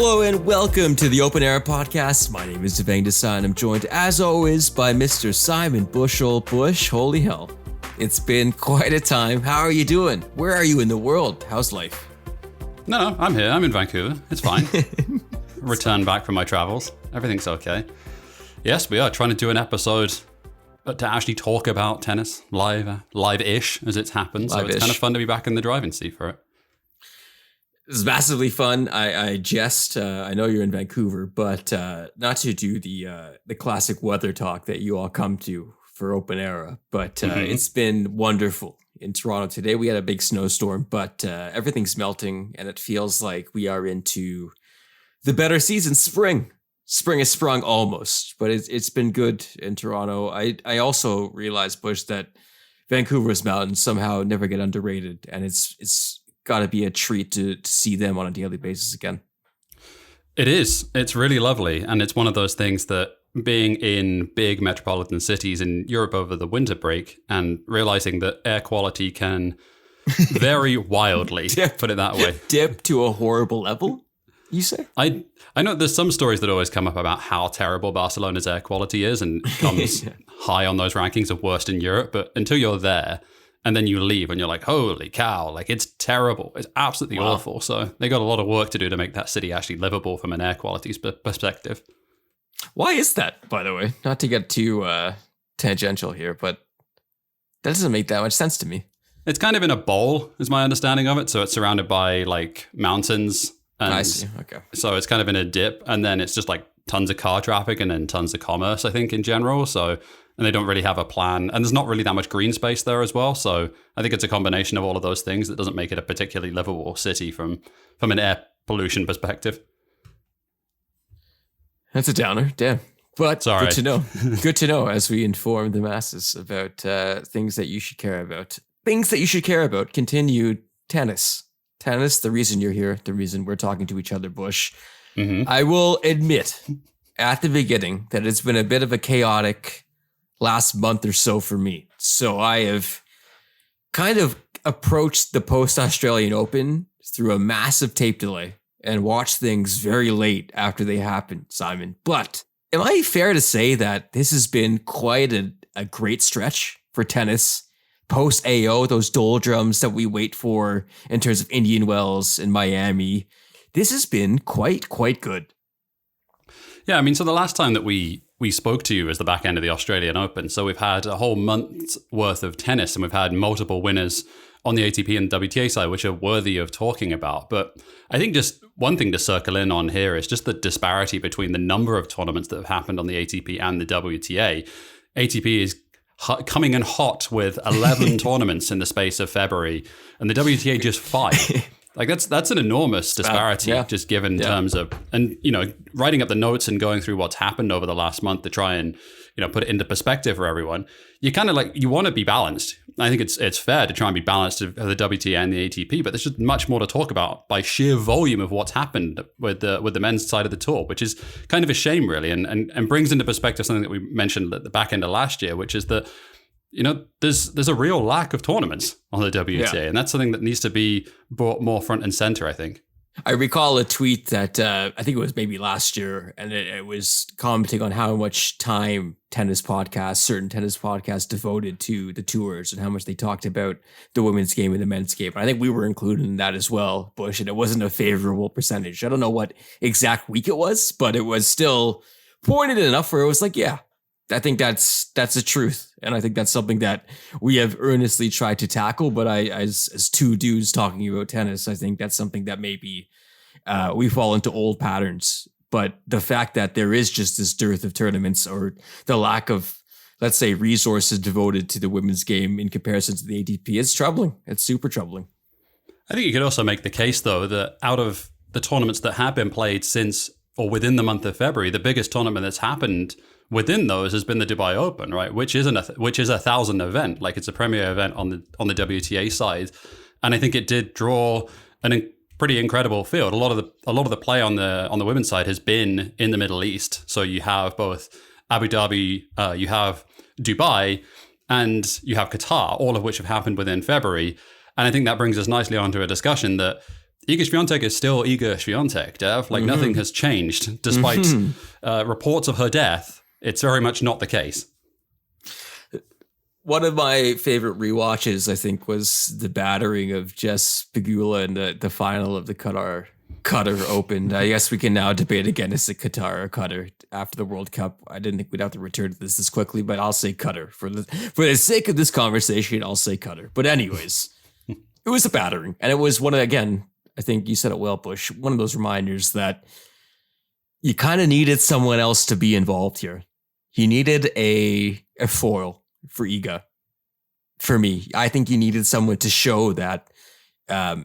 Hello and welcome to the Open Air Podcast. My name is Devang and Simon. I'm joined as always by Mr. Simon Bushel. Bush, holy hell. It's been quite a time. How are you doing? Where are you in the world? How's life? No, I'm here. I'm in Vancouver. It's fine. Returned back from my travels. Everything's okay. Yes, we are trying to do an episode to actually talk about tennis live-ish as it's happened. So it's kind of fun to be back in the driving seat for it. It's massively fun. I jest. I know you're in Vancouver, but not to do the classic weather talk that you all come to for Open Era. But it's been wonderful in Toronto today. We had a big snowstorm, but everything's melting, and it feels like we are into the better season. Spring has sprung almost, but it's been good in Toronto. I also realized, Bush, that Vancouver's mountains somehow never get underrated, and it's got to be a treat to see them on a daily basis again. It is. It's really lovely. And it's one of those things that being in big metropolitan cities in Europe over the winter break and realizing that air quality can vary wildly, put it that way. Dip to a horrible level, you say? I know there's some stories that always come up about how terrible Barcelona's air quality is and comes high on those rankings of worst in Europe. But until you're there, and then you leave and you're like, holy cow, like it's terrible. It's absolutely awful. So they got a lot of work to do to make that city actually livable from an air quality perspective. Why is that, by the way? Not to get too tangential here, but that doesn't make that much sense to me. It's kind of in a bowl, is my understanding of it. So it's surrounded by like mountains. And I see. Okay. So it's kind of in a dip, and then it's just like tons of car traffic and then tons of commerce, I think, in general. And they don't really have a plan. And there's not really that much green space there as well. So I think it's a combination of all of those things that doesn't make it a particularly livable city from an air pollution perspective. That's a downer, damn. But Sorry. Good to know. Good to know as we inform the masses about things that you should care about. Things that you should care about. Continued tennis. Tennis, the reason you're here, the reason we're talking to each other, Bush. Mm-hmm. I will admit at the beginning that it's been a bit of a chaotic last month or so for me. So I have kind of approached the post-Australian Open through a massive tape delay and watched things very late after they happened, Simon. But am I fair to say that this has been quite a great stretch for tennis? Post-AO, those doldrums that we wait for in terms of Indian Wells in Miami. This has been quite good. Yeah, I mean, so the last time that we spoke to you was the back end of the Australian Open. So we've had a whole month's worth of tennis, and we've had multiple winners on the ATP and WTA side, which are worthy of talking about. But I think just one thing to circle in on here is just the disparity between the number of tournaments that have happened on the ATP and the WTA. ATP is coming in hot with 11 tournaments in the space of February, and the WTA just 5. Like that's an enormous disparity, just given terms of, and writing up the notes and going through what's happened over the last month to try and put it into perspective for everyone. You kind of you want to be balanced. I think it's fair to try and be balanced of the WTA and the ATP, but there's just much more to talk about by sheer volume of what's happened with the men's side of the tour, which is kind of a shame, really, and brings into perspective something that we mentioned at the back end of last year, which is that there's a real lack of tournaments on the WTA, and that's something that needs to be brought more front and center, I think. I recall a tweet that I think it was maybe last year, and it was commenting on how much time certain tennis podcasts devoted to the tours and how much they talked about the women's game and the men's game. And I think we were included in that as well, Bush, and it wasn't a favorable percentage. I don't know what exact week it was, but it was still pointed enough where it was like, yeah, I think that's the truth. And I think that's something that we have earnestly tried to tackle. But as two dudes talking about tennis, I think that's something that maybe we fall into old patterns. But the fact that there is just this dearth of tournaments, or the lack of, let's say, resources devoted to the women's game in comparison to the ATP, is troubling. It's super troubling. I think you could also make the case, though, that out of the tournaments that have been played since or within the month of February, the biggest tournament that's happened within those has been the Dubai Open, right? Which is a 1,000 event, like it's a premier event on the WTA side, and I think it did draw an pretty incredible field. A lot of the play on the women's side has been in the Middle East. So you have both Abu Dhabi, you have Dubai, and you have Qatar, all of which have happened within February. And I think that brings us nicely onto a discussion that Iga Swiatek is still Iga Swiatek, Dev. Like nothing has changed, despite reports of her death. It's very much not the case. One of my favorite rewatches, I think, was the battering of Jess Pegula in the final of the Qatar Open. I guess we can now debate again, is it Qatar or Qatar after the World Cup. I didn't think we'd have to return to this quickly, but I'll say Qatar. For the sake of this conversation, I'll say Qatar. But anyways, it was a battering. And it was one of, again, I think you said it well, Bush, one of those reminders that you kind of needed someone else to be involved here. You needed a foil for Iga. For me, I think you needed someone to show that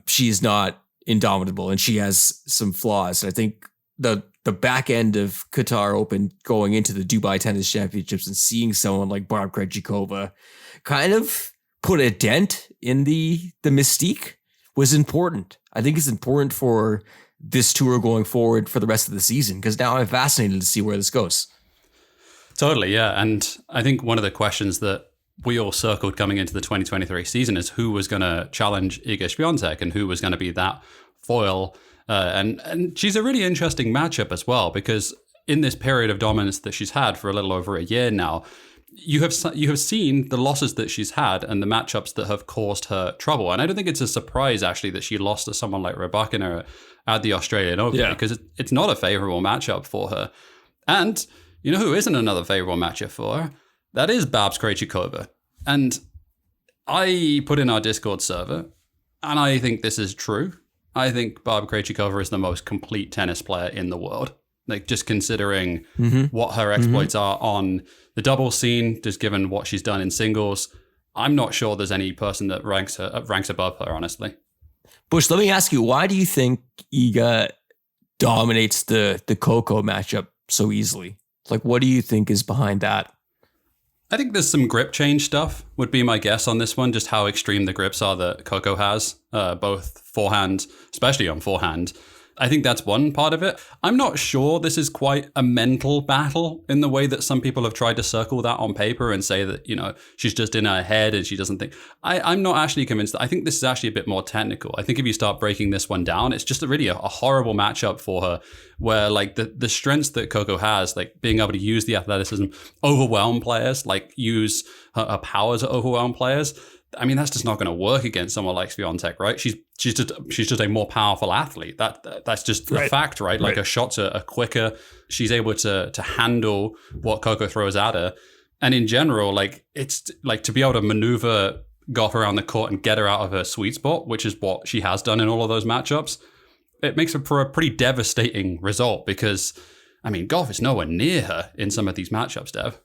she's not indomitable and she has some flaws. And I think the back end of Qatar Open going into the Dubai Tennis Championships and seeing someone like Barb Krejcikova kind of put a dent in the mystique was important. I think it's important for this tour going forward for the rest of the season, because now I'm fascinated to see where this goes. Totally, yeah. And I think one of the questions that we all circled coming into the 2023 season is who was going to challenge Iga Swiatek and who was going to be that foil. And she's a really interesting matchup as well, because in this period of dominance that she's had for a little over a year now, you have seen the losses that she's had and the matchups that have caused her trouble. And I don't think it's a surprise, actually, that she lost to someone like Rybakina at the Australian Open, because it's not a favorable matchup for her. And you know who isn't another favorable matchup for her? That is Babs Krejcikova. And I put in our Discord server, and I think this is true. I think Barb Krejcikova is the most complete tennis player in the world. Like, just considering what her exploits are on the doubles scene, just given what she's done in singles, I'm not sure there's any person that ranks above her, honestly. Bush, let me ask you, why do you think Iga dominates the Coco matchup so easily? Like, what do you think is behind that? I think there's some grip change stuff, would be my guess on this one, just how extreme the grips are that Coco has, both forehand, especially on forehand. I think that's one part of it. I'm not sure this is quite a mental battle in the way that some people have tried to circle that on paper and say that, you know, she's just in her head and she doesn't think. I'm not actually convinced that. I think this is actually a bit more technical. I think if you start breaking this one down, it's just a horrible matchup for her, where like the strengths that Coco has, like being able to use the athleticism, overwhelm players, like use her power to overwhelm players. I mean, that's just not going to work against someone like Swiatek, right? She's just a more powerful athlete. That's just a fact, right? Like her shots are quicker. She's able to handle what Coco throws at her. And in general, like it's like to be able to maneuver Goff around the court and get her out of her sweet spot, which is what she has done in all of those matchups. It makes for a pretty devastating result, because I mean, Goff is nowhere near her in some of these matchups, Dev.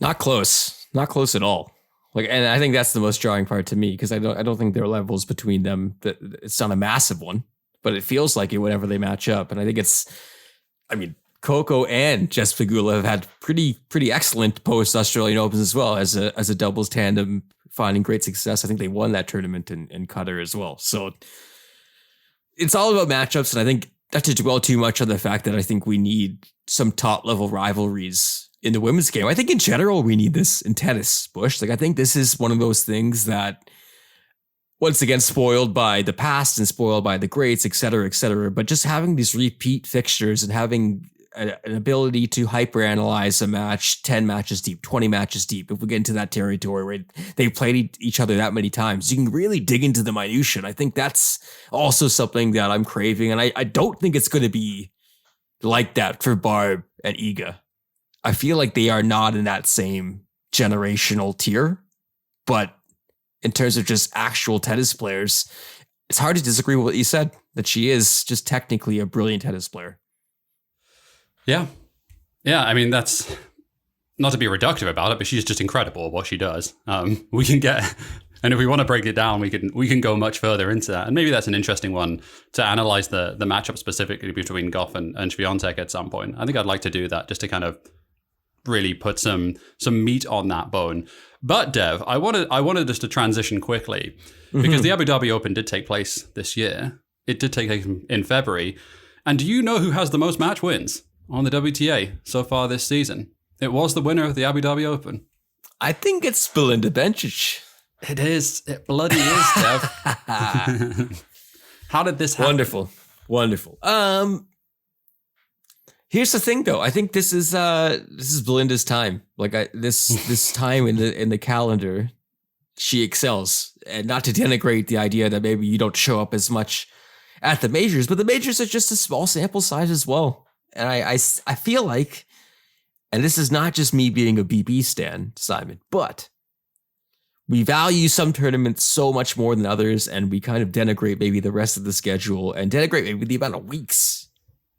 Not close at all. Like, and I think that's the most jarring part to me, because I don't think there are levels between them. That it's not a massive one, but it feels like it whenever they match up. And I think Coco and Jess Pegula have had pretty excellent post Australian Opens as well, as a doubles tandem, finding great success. I think they won that tournament in Qatar as well. So it's all about matchups, and I think not to dwell too much on the fact that I think we need some top level rivalries in the women's game. I think in general, we need this in tennis, Bush. Like, I think this is one of those things that, once again, spoiled by the past and spoiled by the greats, et cetera, but just having these repeat fixtures and having an ability to hyperanalyze a match 10 matches deep, 20 matches deep, if we get into that territory where they've played each other that many times, you can really dig into the minutia. And I think that's also something that I'm craving. And I don't think it's going to be like that for Barb and Iga. I feel like they are not in that same generational tier, but in terms of just actual tennis players, it's hard to disagree with what you said, that she is just technically a brilliant tennis player. Yeah. I mean, that's not to be reductive about it, but she's just incredible at what she does. We can get, and if we want to break it down, we can go much further into that. And maybe that's an interesting one to analyze the matchup specifically between Goff and Swiatek at some point. I think I'd like to do that, just to kind of really put some meat on that bone. But Dev, I wanted us to transition quickly, because the Abu Dhabi Open did take place this year. It did take place in February. And do you know who has the most match wins on the WTA so far this season? It was the winner of the Abu Dhabi Open. I think it's Belinda Bencic. It is. It bloody is, Dev. How did this happen? Wonderful. Here's the thing, though. I think this is Belinda's time. Like this time in the calendar, she excels. And not to denigrate the idea that maybe you don't show up as much at the majors, but the majors are just a small sample size as well. And I feel like, and this is not just me being a BB stan, Simon, but we value some tournaments so much more than others, and we kind of denigrate maybe the rest of the schedule and denigrate maybe the amount of weeks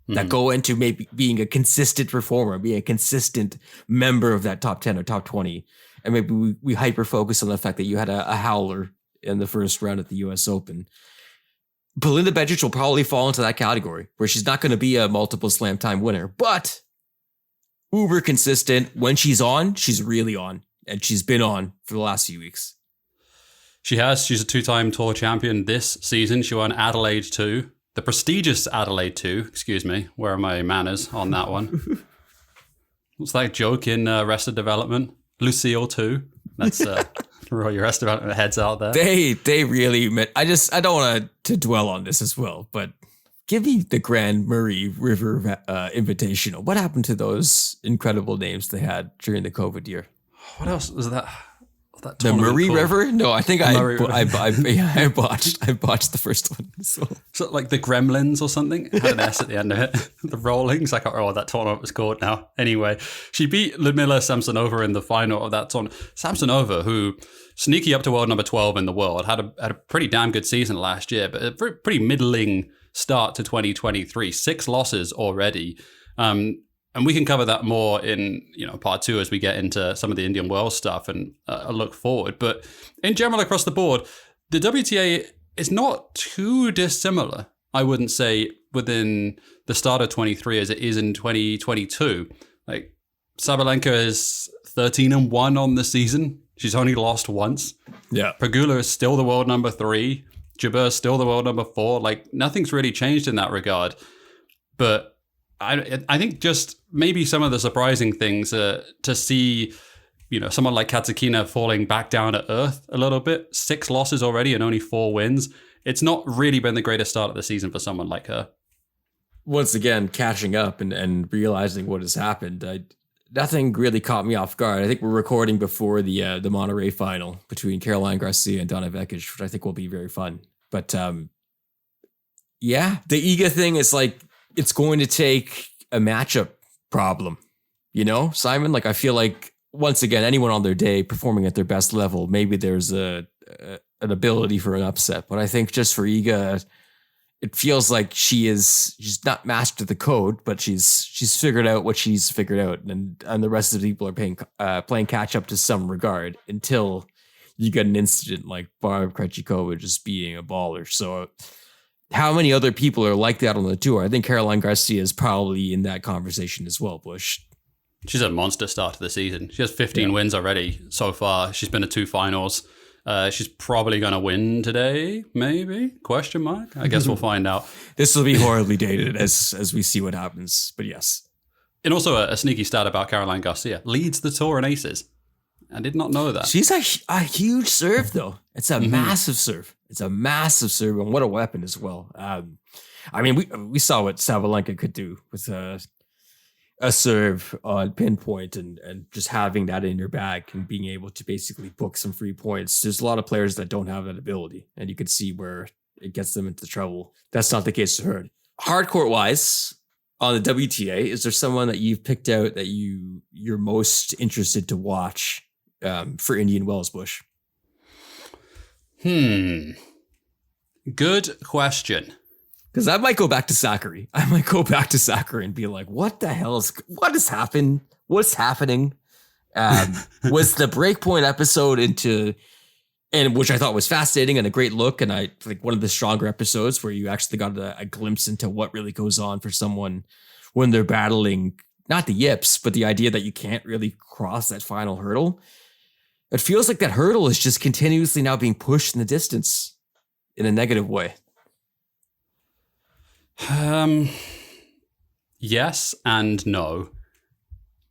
that go into maybe being a consistent performer, being a consistent member of that top 10 or top 20. And maybe we hyper focus on the fact that you had a howler in the first round at the US Open. Belinda Bencic will probably fall into that category where she's not going to be a multiple slam time winner, but uber consistent. When she's on, she's really on. And she's been on for the last few weeks. She has. She's a 2-time tour champion this season. She won Adelaide 2. The prestigious Adelaide 2. Excuse me. Where are my manners on that one? What's that joke in Arrested Development? Lucille 2. That's for all your Arrested Development heads out there. They really admit. I don't want to dwell on this as well, but give me the Grand Murray River Invitational. What happened to those incredible names they had during the COVID year? What else was that? The Murray called? River? No, I think I botched the first one. So like the Gremlins or something? It had an S at the end of it. The Rollings. I can't remember what that tournament was called now. Anyway, she beat Ludmila Samsonova in the final of that tournament. Samsonova, who sneaky up to world number 12 in the world, had a pretty damn good season last year, but a pretty middling start to 2023. 6 losses already. And we can cover that more in part 2 as we get into some of the Indian Wells stuff and a look forward. But in general, across the board, the WTA is not too dissimilar, I wouldn't say, within the start of 23 as it is in 2022. Like Sabalenka is 13-1 on the season. She's only lost once. Yeah. Pegula is still the world number 3. Jabeur is still the world number 4. Like nothing's really changed in that regard. But I think just maybe some of the surprising things to see, someone like Katsukina falling back down to earth a little bit. 6 losses already and only 4 wins. It's not really been the greatest start of the season for someone like her. Once again, catching up and realizing what has happened. Nothing really caught me off guard. I think we're recording before the Monterey final between Caroline Garcia and Danii Medvedev, which I think will be very fun. But the Iga thing is like, it's going to take a matchup problem, Simon? Like, I feel like, once again, anyone on their day performing at their best level, maybe there's an ability for an upset. But I think just for Iga, it feels like she's not mastered the code, but she's figured out what she's figured out. And the rest of the people are playing catch up to some regard until you get an incident like Barb Krejcikova just being a baller. So how many other people are like that on the tour? I think Caroline Garcia is probably in that conversation as well, Bush. She's a monster start to the season. She has 15 wins already so far. She's been to 2 finals. She's probably going to win today, maybe? Question mark? I guess we'll find out. This will be horribly dated as we see what happens, but yes. And also a sneaky stat about Caroline Garcia. Leads the tour in aces. I did not know that. She's a huge serve, though. It's a massive serve. It's a massive serve, and what a weapon as well. I mean, we saw what Sabalenka could do with a serve on pinpoint and just having that in your bag and being able to basically book some free points. There's a lot of players that don't have that ability, and you can see where it gets them into trouble. That's not the case for her. Hardcourt wise, on the WTA, is there someone that you've picked out that you're most interested to watch for Indian Wells, Bush? Good question. Because I might go back to Zachary. And be like, what the hell what has happened? What's happening? Was the Breakpoint episode and which I thought was fascinating and a great look. And I think one of the stronger episodes where you actually got a glimpse into what really goes on for someone when they're battling, not the yips, but the idea that you can't really cross that final hurdle. It feels like that hurdle is just continuously now being pushed in the distance in a negative way. Yes and no.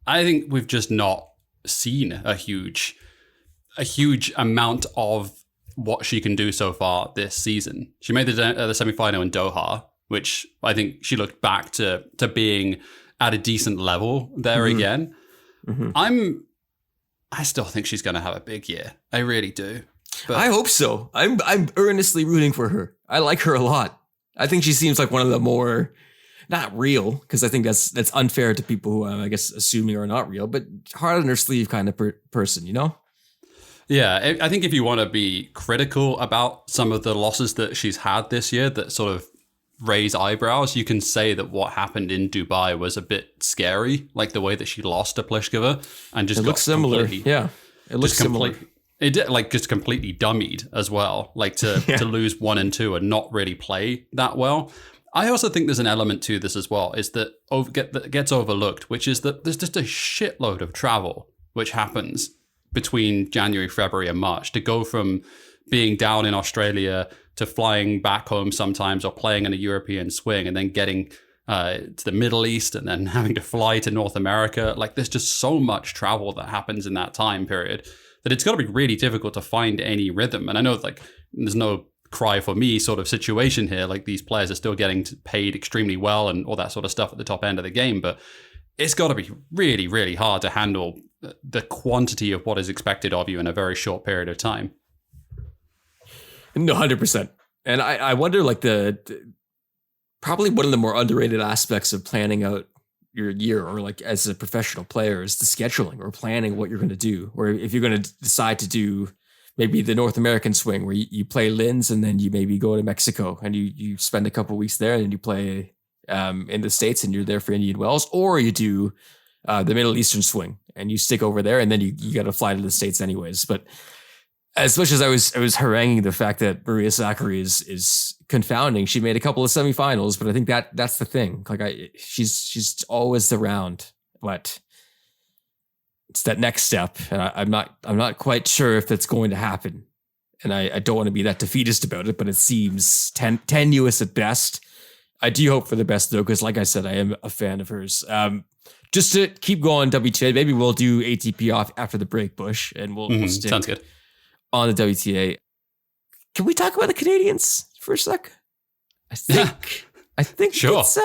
I think we've just not seen a huge amount of what she can do so far this season. She made the semi-final in Doha, which I think she looked back to being at a decent level there again. I still think she's going to have a big year. I really do. But I hope so. I'm earnestly rooting for her. I like her a lot. I think she seems like one of the more, not real, because I think that's unfair to people who I guess assuming are not real, but heart on her sleeve kind of person, you know? Yeah, I think if you want to be critical about some of the losses that she's had this year that sort of raise eyebrows, you can say that what happened in Dubai was a bit scary, like the way that she lost to Pliskova and just it looks similar. Yeah, it looks similar. It did, like, just completely dummied as well, like to lose 1 and 2 and not really play that well. I also think there's an element to this as well, is that gets overlooked, which is that there's just a shitload of travel which happens between January, February, and March to go from being down in Australia to flying back home sometimes, or playing in a European swing and then getting to the Middle East and then having to fly to North America. Like, there's just so much travel that happens in that time period that it's got to be really difficult to find any rhythm. And I know, like, there's no cry for me sort of situation here. Like, these players are still getting paid extremely well and all that sort of stuff at the top end of the game, but it's got to be really, really hard to handle the quantity of what is expected of you in a very short period of time. No, 100%. And I wonder, like, the probably one of the more underrated aspects of planning out your year, or like as a professional player, is the scheduling or planning what you're going to do. Or if you're going to decide to do maybe the North American swing where you play Linz and then you maybe go to Mexico and you spend a couple of weeks there and you play in the States and you're there for Indian Wells, or you do the Middle Eastern swing and you stick over there and then you got to fly to the States anyways. But as much as I was haranguing the fact that Maria Sakkari is confounding, she made a couple of semifinals, but I think that's the thing. Like, she's always around, but it's that next step, and I'm not quite sure if that's going to happen. And I don't want to be that defeatist about it, but it seems tenuous at best. I do hope for the best though, because like I said, I am a fan of hers. Just to keep going, WTA, maybe we'll do ATP off after the break, Bush, and we'll stick. Sounds good. On the WTA. Can we talk about the Canadians for a sec? I think sure. it's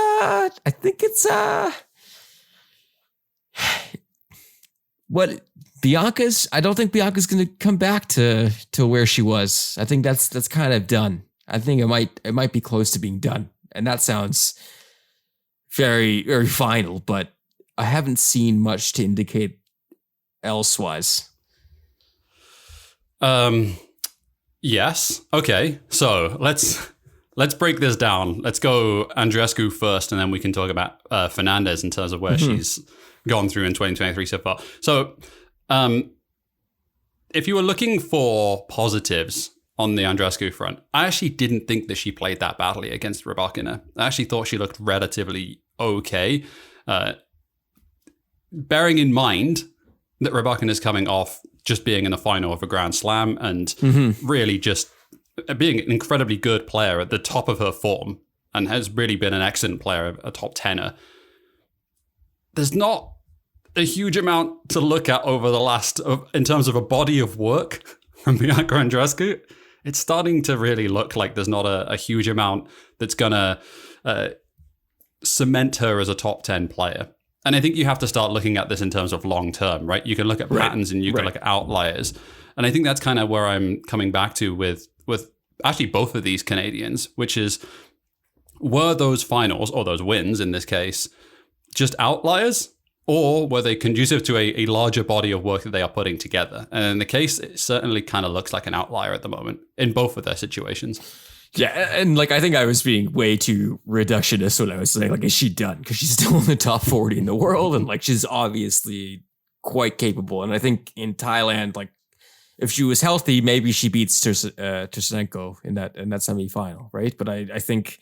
what Bianca's. I don't think Bianca's going to come back to where she was. I think that's kind of done. I think it might be close to being done, and that sounds very, very final. But I haven't seen much to indicate elsewise. Yes. Okay. So let's break this down. Let's go Andreescu first, and then we can talk about Fernandez in terms of where she's gone through in 2023 so far. So, if you were looking for positives on the Andreescu front, I actually didn't think that she played that badly against Rybakina. I actually thought she looked relatively okay. Bearing in mind that Rybakina is coming off just being in the final of a Grand Slam and really just being an incredibly good player at the top of her form, and has really been an excellent player, a top tenner. There's not a huge amount to look at over the last, in terms of a body of work from Bianca Andreescu. It's starting to really look like there's not a huge amount that's going to cement her as a top 10 player. And I think you have to start looking at this in terms of long term, right? You can look at patterns and you can look at outliers. And I think that's kind of where I'm coming back to with actually both of these Canadians, which is, were those finals, or those wins in this case, just outliers? Or were they conducive to a larger body of work that they are putting together? And in the case, it certainly kind of looks like an outlier at the moment in both of their situations. Yeah, and like, I think I was being way too reductionist when I was saying, like, is she done? Because she's still in the top 40 in the world, and like, she's obviously quite capable. And I think in Thailand, like, if she was healthy, maybe she beats Tarasenko in that semifinal, right? But I think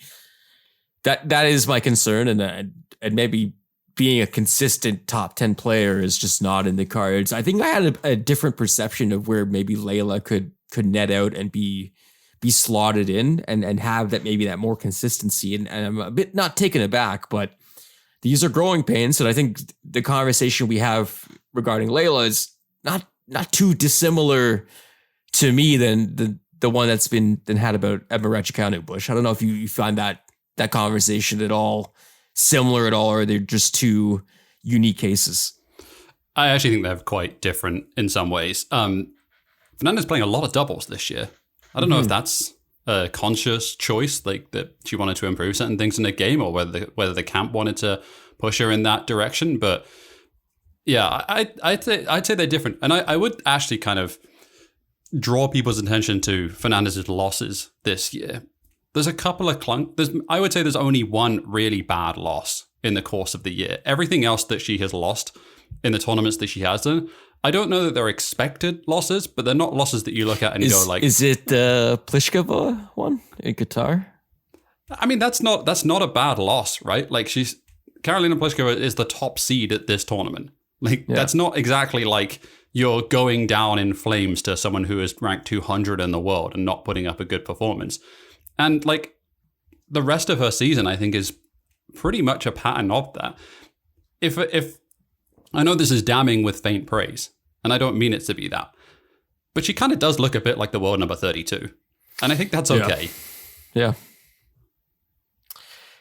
that is my concern, and maybe being a consistent top 10 player is just not in the cards. I think I had a different perception of where maybe Layla could net out and be slotted in and have that more consistency. And I'm a bit not taken aback, but these are growing pains. And I think the conversation we have regarding Layla is not too dissimilar to me than the one that's been had about Emma Raducanu, Bush. I don't know if you find that conversation at all similar at all, or they're just two unique cases. I actually think they're quite different in some ways. Fernanda's playing a lot of doubles this year. I don't know if that's a conscious choice, like that she wanted to improve certain things in the game, or whether the camp wanted to push her in that direction. But yeah, I'd say they're different. And I would actually kind of draw people's attention to Fernandez's losses this year. There's a couple of I would say there's only one really bad loss in the course of the year. Everything else that she has lost in the tournaments that she has done, I don't know that they're expected losses, but they're not losses that you look at and you go like... Is it the Pliskova one in Qatar? I mean, that's not a bad loss, right? Like Karolina Pliskova is the top seed at this tournament. Like, that's not exactly like you're going down in flames to someone who is ranked 200 in the world and not putting up a good performance. And like the rest of her season, I think, is pretty much a pattern of that. If I know this is damning with faint praise, and I don't mean it to be that, but she kind of does look a bit like the world number 32. And I think that's okay. Yeah.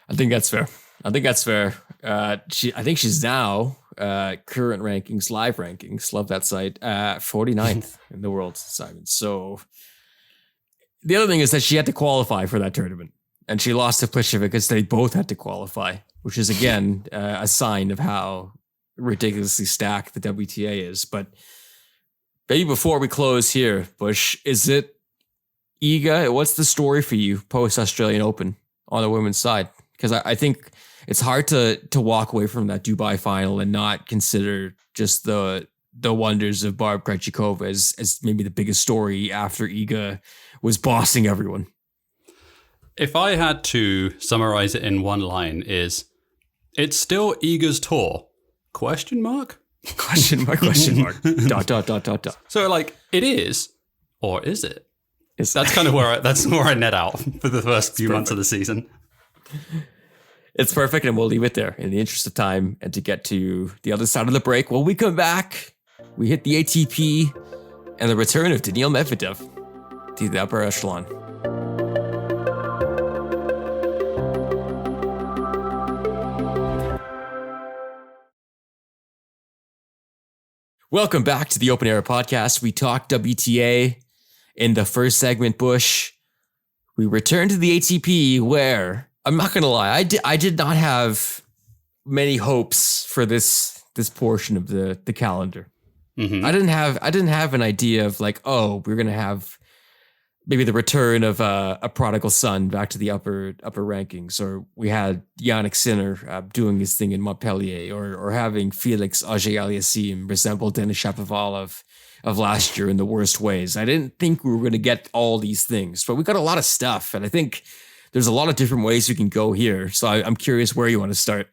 I think that's fair. I think she's now current rankings, live rankings, love that site, 49th in the world, Simon. So the other thing is that she had to qualify for that tournament, and she lost to Pliskova because they both had to qualify, which is again a sign of how ridiculously stacked the WTA is. But maybe before we close here, Bush, is it Iga? What's the story for you post Australian Open on the women's side? Because I think it's hard to walk away from that Dubai final and not consider just the wonders of Barb Krejcikova as maybe the biggest story after Iga was bossing everyone. If I had to summarize it in one line, it's still Iga's tour? Question mark. Dot. So like it is, or is it? That's kind of where I net out for the first few months of the season. It's perfect, and we'll leave it there in the interest of time and to get to the other side of the break. When we come back, we hit the ATP and the return of Danii Medvedev to the upper echelon. Welcome back to the Open Era podcast. We talked WTA in the first segment, Bush. We return to the ATP where, I'm not going to lie, I did not have many hopes for this portion of the calendar. Mm-hmm. I didn't have an idea of like, oh, we're going to have maybe the return of a prodigal son back to the upper rankings, or we had Yannick Sinner doing his thing in Montpellier, or having Felix Auger-Aliassime resemble Denis Shapovalov of last year in the worst ways. I didn't think we were going to get all these things, but we got a lot of stuff, and I think there's a lot of different ways you can go here. So I'm curious where you want to start.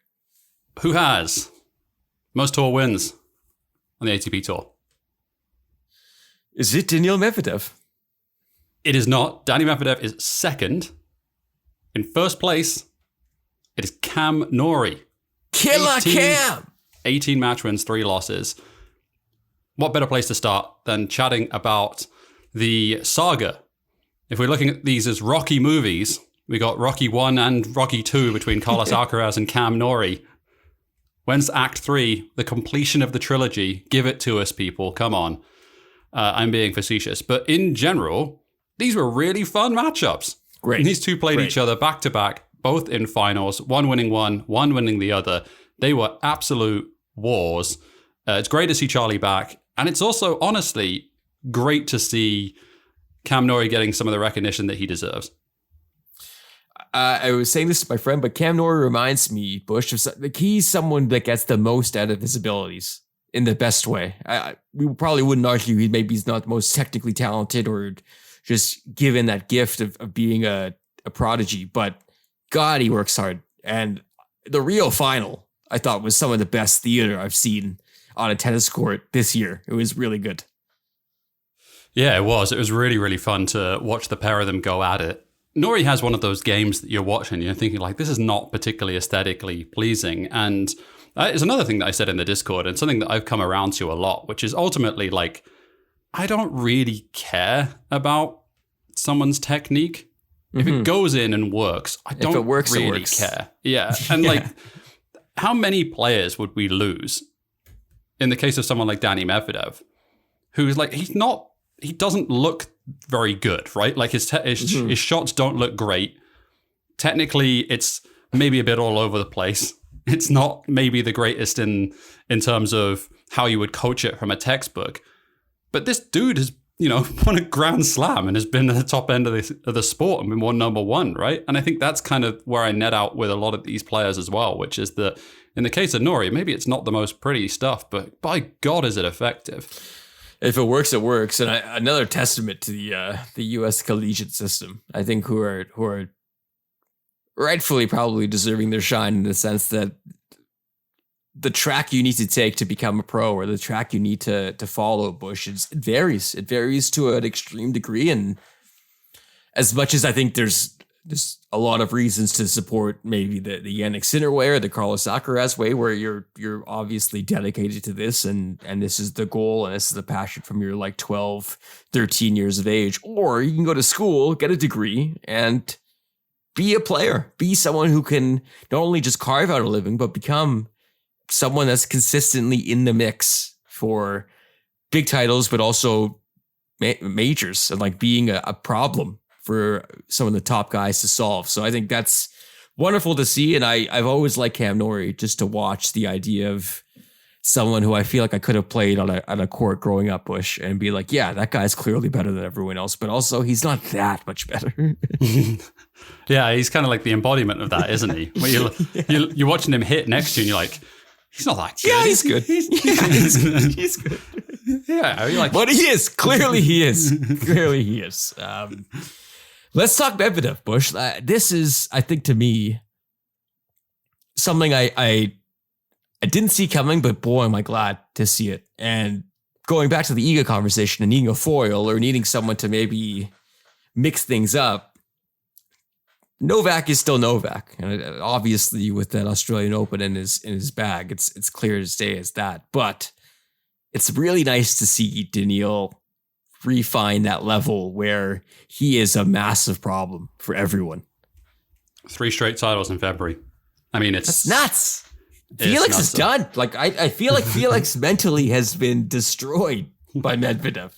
Who has most tour wins on the ATP Tour? Is it Danii Medvedev? It is not. Danii Medvedev is second. In first place, it is Cam Norrie. Killer Cam! 18 match wins, 3 losses. What better place to start than chatting about the saga? If we're looking at these as Rocky movies, we got Rocky 1 and Rocky 2 between Carlos Alcaraz and Cam Norrie. When's Act 3? The completion of the trilogy. Give it to us, people. Come on. I'm being facetious. But in general, these were really fun matchups. Great. And these two played each other back to back, both in finals, one winning one winning the other. They were absolute wars. It's great to see Charlie back. And it's also, honestly, great to see Cam Norrie getting some of the recognition that he deserves. I was saying this to my friend, but Cam Norrie reminds me, Bush, of like he's someone that gets the most out of his abilities in the best way. We probably wouldn't argue he's not the most technically talented or just given that gift of being a prodigy, but God, he works hard. And the Rio final, I thought, was some of the best theater I've seen on a tennis court this year. It was really good. Yeah, it was. It was really, really fun to watch the pair of them go at it. Norrie has one of those games that you're watching, you're thinking like, this is not particularly aesthetically pleasing. And it's another thing that I said in the Discord, and something that I've come around to a lot, which is ultimately like, I don't really care about someone's technique. If it goes in and works, I don't really care. Yeah. And like, how many players would we lose in the case of someone like Danii Medvedev, who's like, he doesn't look very good, right? Like his shots don't look great. Technically, it's maybe a bit all over the place. It's not maybe the greatest in terms of how you would coach it from a textbook. But this dude has, won a Grand Slam and has been at the top end of the sport and been won number one, right? And I think that's kind of where I net out with a lot of these players as well, which is that in the case of Norrie, maybe it's not the most pretty stuff, but by God, is it effective? If it works, it works. And another testament to the U.S. collegiate system, I think, who are rightfully probably deserving their shine in the sense that the track you need to take to become a pro or the track you need to follow, Bush, it varies. It varies to an extreme degree. And as much as I think there's a lot of reasons to support maybe the Jannik Sinner way or the Carlos Alcaraz way, where you're obviously dedicated to this and this is the goal and this is the passion from your like 12, 13 years of age. Or you can go to school, get a degree, and be a player. Be someone who can not only just carve out a living, but become someone that's consistently in the mix for big titles, but also majors and like being a problem for some of the top guys to solve. So I think that's wonderful to see. And I've always liked Cam Norrie just to watch the idea of someone who I feel like I could have played on a court growing up, Bush, and be like, yeah, that guy's clearly better than everyone else, but also he's not that much better. Yeah, he's kind of like the embodiment of that, isn't he? Where you're watching him hit next to you and you're like, he's not that good. Yeah, he's good. He's good. Yeah, you're like, but he is. Clearly he is. Clearly he is. Let's talk Medvedev, Bush. This is, I think, to me, something I didn't see coming, but boy, am I glad to see it. And going back to the Iga conversation and needing a foil or needing someone to maybe mix things up, Novak is still Novak. And obviously with that Australian Open in his bag, it's clear to stay as that. But it's really nice to see Daniil refine that level where he is a massive problem for everyone. 3 straight titles in February. I mean, that's nuts. Felix is done. Like I feel like Felix mentally has been destroyed by Medvedev.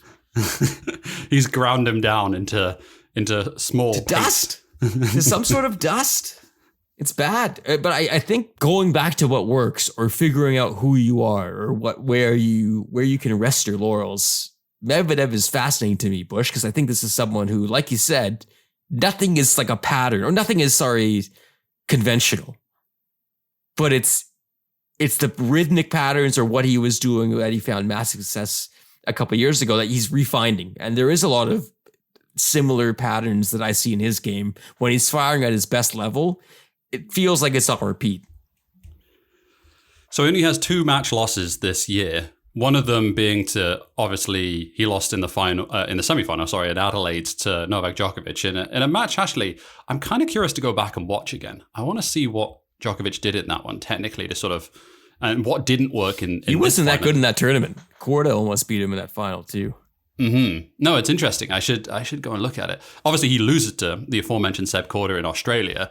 He's ground him down into small dust. To some sort of dust. It's bad. But I think going back to what works or figuring out who you are or where you can rest your laurels, Medvedev is fascinating to me, Bush, because I think this is someone who, like you said, nothing is like a pattern or nothing is, conventional. But it's the rhythmic patterns or what he was doing that he found massive success a couple of years ago that he's refining. And there is a lot of similar patterns that I see in his game. When he's firing at his best level, it feels like it's on repeat. So he only has 2 match losses this year. One of them being to, obviously, he lost in the semifinal, at Adelaide to Novak Djokovic in a match. Actually, I'm kind of curious to go back and watch again. I want to see what Djokovic did in that one technically to sort of, and what didn't work in he wasn't that good in that tournament. Korda almost beat him in that final too. Mm-hmm. No, it's interesting. I should go and look at it. Obviously, he loses to the aforementioned Seb Korda in Australia.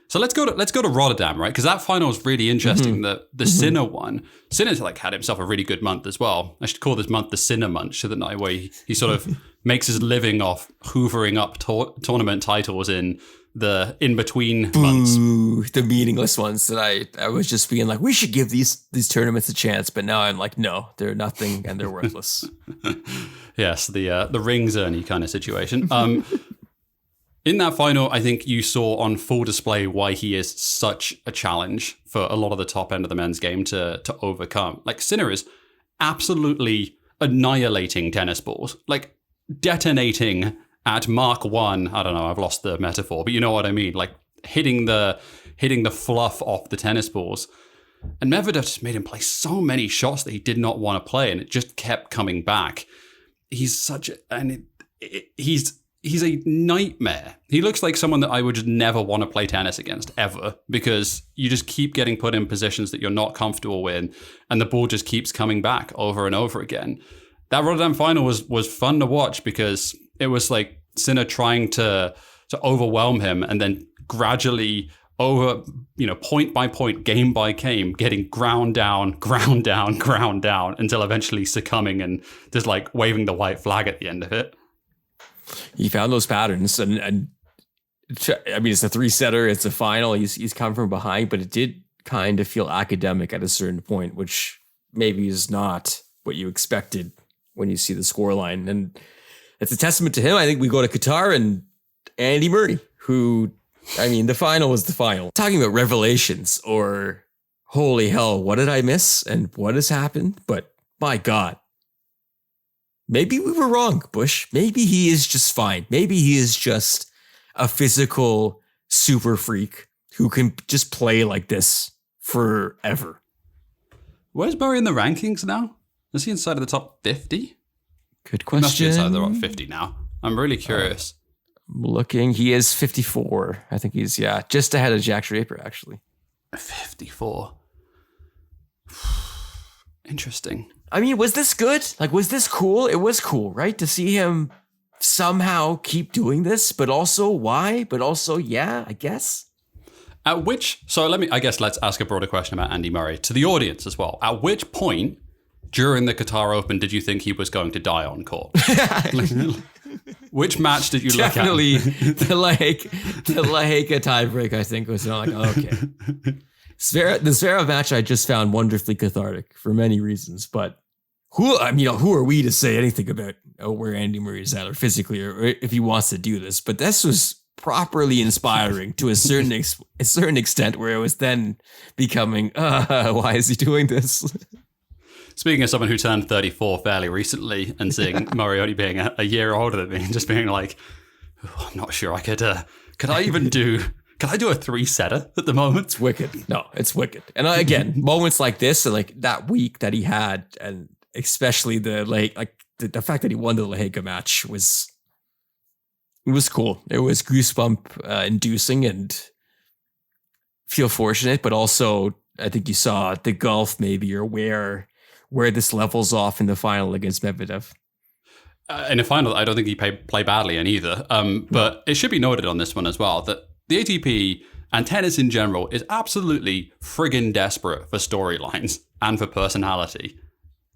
So let's go to Rotterdam, right? Because that final is really interesting. The Sinner one. Sinner's had himself a really good month as well. I should call this month the Sinner month, shouldn't I? Where he sort of makes his living off hoovering up tournament titles in the in-between months. The meaningless ones that I was just being like, we should give these tournaments a chance. But now I'm like, no, they're nothing and they're worthless. Yes, the rings earny kind of situation. In that final, I think you saw on full display why he is such a challenge for a lot of the top end of the men's game to overcome. Like, Sinner is absolutely annihilating tennis balls, like detonating at Mach 1. I don't know, I've lost the metaphor, but you know what I mean. Like hitting the fluff off the tennis balls. And Medvedev just made him play so many shots that he did not want to play, and it just kept coming back. He's he's a nightmare. He looks like someone that I would just never want to play tennis against ever, because you just keep getting put in positions that you're not comfortable with, and the ball just keeps coming back over and over again. That Rotterdam final was fun to watch because it was like Sinner trying to overwhelm him and then gradually over, point by point, game by game, getting ground down until eventually succumbing and just like waving the white flag at the end of it. He found those patterns, and I mean, it's a 3-setter, it's a final. He's come from behind, but it did kind of feel academic at a certain point, which maybe is not what you expected when you see the scoreline. And it's a testament to him. I think we go to Qatar and Andy Murray, who, I mean, the final was the final. Talking about revelations or holy hell, what did I miss and what has happened? But my God, maybe we were wrong, Bush. Maybe he is just fine. Maybe he is just a physical super freak who can just play like this forever. Where's Murray in the rankings now? Is he inside of the top 50? Good question. He must be inside of the top 50 now. I'm really curious. Looking, he is 54. I think he's, just ahead of Jack Draper, actually. 54. Interesting. I mean, was this good? Like, was this cool? It was cool, right? To see him somehow keep doing this, but also why? But also, I guess. Let's ask a broader question about Andy Murray to the audience as well. At which point during the Qatar Open did you think he was going to die on court? Which match did you look at? Definitely the La Heca tiebreak, I think, was like, okay. The Zverev match I just found wonderfully cathartic for many reasons, but who are we to say anything about where Andy Murray is at or physically or if he wants to do this? But this was properly inspiring to a certain extent where it was then becoming, why is he doing this? Speaking of someone who turned 34 fairly recently and seeing Murray only being a year older than me and just being like, I'm not sure I could I do a 3-setter at the moment? It's wicked. No, it's wicked. And again, moments like this, like that week that he had, and especially the fact that he won the La Heca match was cool. It was goosebump inducing and feel fortunate, but also I think you saw the gulf maybe or where this levels off in the final against Medvedev. In the final, I don't think he played badly in either. But it should be noted on this one as well that the ATP and tennis in general is absolutely friggin' desperate for storylines and for personality.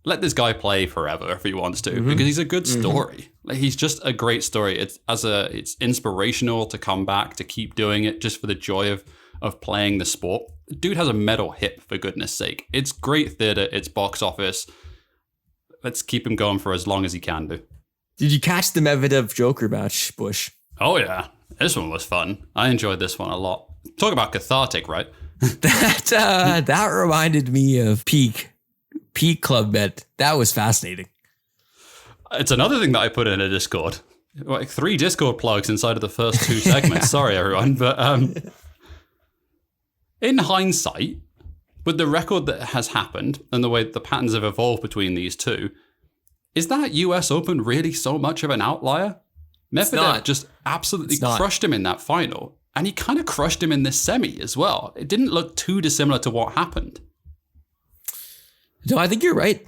Let this guy play forever if he wants to, because he's a good story. Like, he's just a great story. It's inspirational to come back, to keep doing it just for the joy of playing the sport. Dude has a metal hip, for goodness sake. It's great theater. It's box office. Let's keep him going for as long as he can do. Did you catch the Medvedev Joker match, Bush? Oh, yeah. This one was fun. I enjoyed this one a lot. Talk about cathartic, right? That reminded me of Peak Club Med. That was fascinating. It's another thing that I put in a Discord. Like 3 Discord plugs inside of the first 2 segments. Sorry, everyone. But in hindsight, with the record that has happened and the way the patterns have evolved between these two, is that US Open really so much of an outlier? Medvedev just absolutely crushed him in that final. And he kind of crushed him in this semi as well. It didn't look too dissimilar to what happened. No, I think you're right.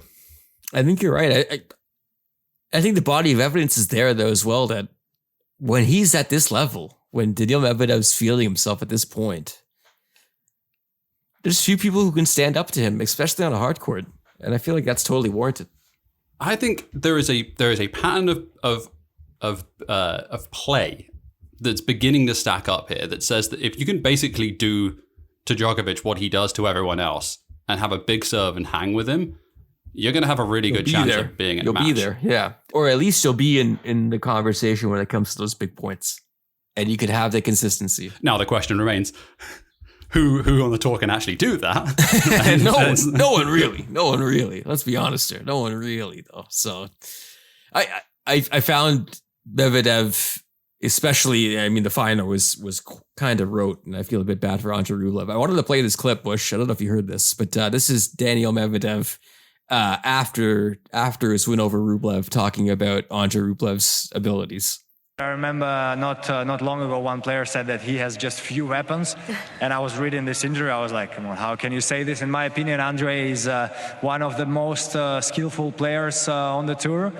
I think the body of evidence is there, though, as well, that when he's at this level, when Daniil Medvedev's feeling himself at this point, there's few people who can stand up to him, especially on a hard court. And I feel like that's totally warranted. I think there is a pattern of play that's beginning to stack up here that says that if you can basically do to Djokovic what he does to everyone else and have a big serve and hang with him, you're going to have a really good chance of being in a match. You'll be there, yeah. Or at least you'll be in the conversation when it comes to those big points. And you could have the consistency. Now the question remains, who on the tour can actually do that? No one really. Let's be honest here. No one really, though. So I found Medvedev, especially, I mean, the final was kind of rote, and I feel a bit bad for Andre Rublev. I wanted to play this clip, Bush. I don't know if you heard this, but this is Daniil Medvedev after his win over Rublev talking about Andre Rublev's abilities. I remember not long ago, one player said that he has just few weapons, and I was reading this interview. I was like, come on, how can you say this? In my opinion, Andre is one of the most skillful players on the tour.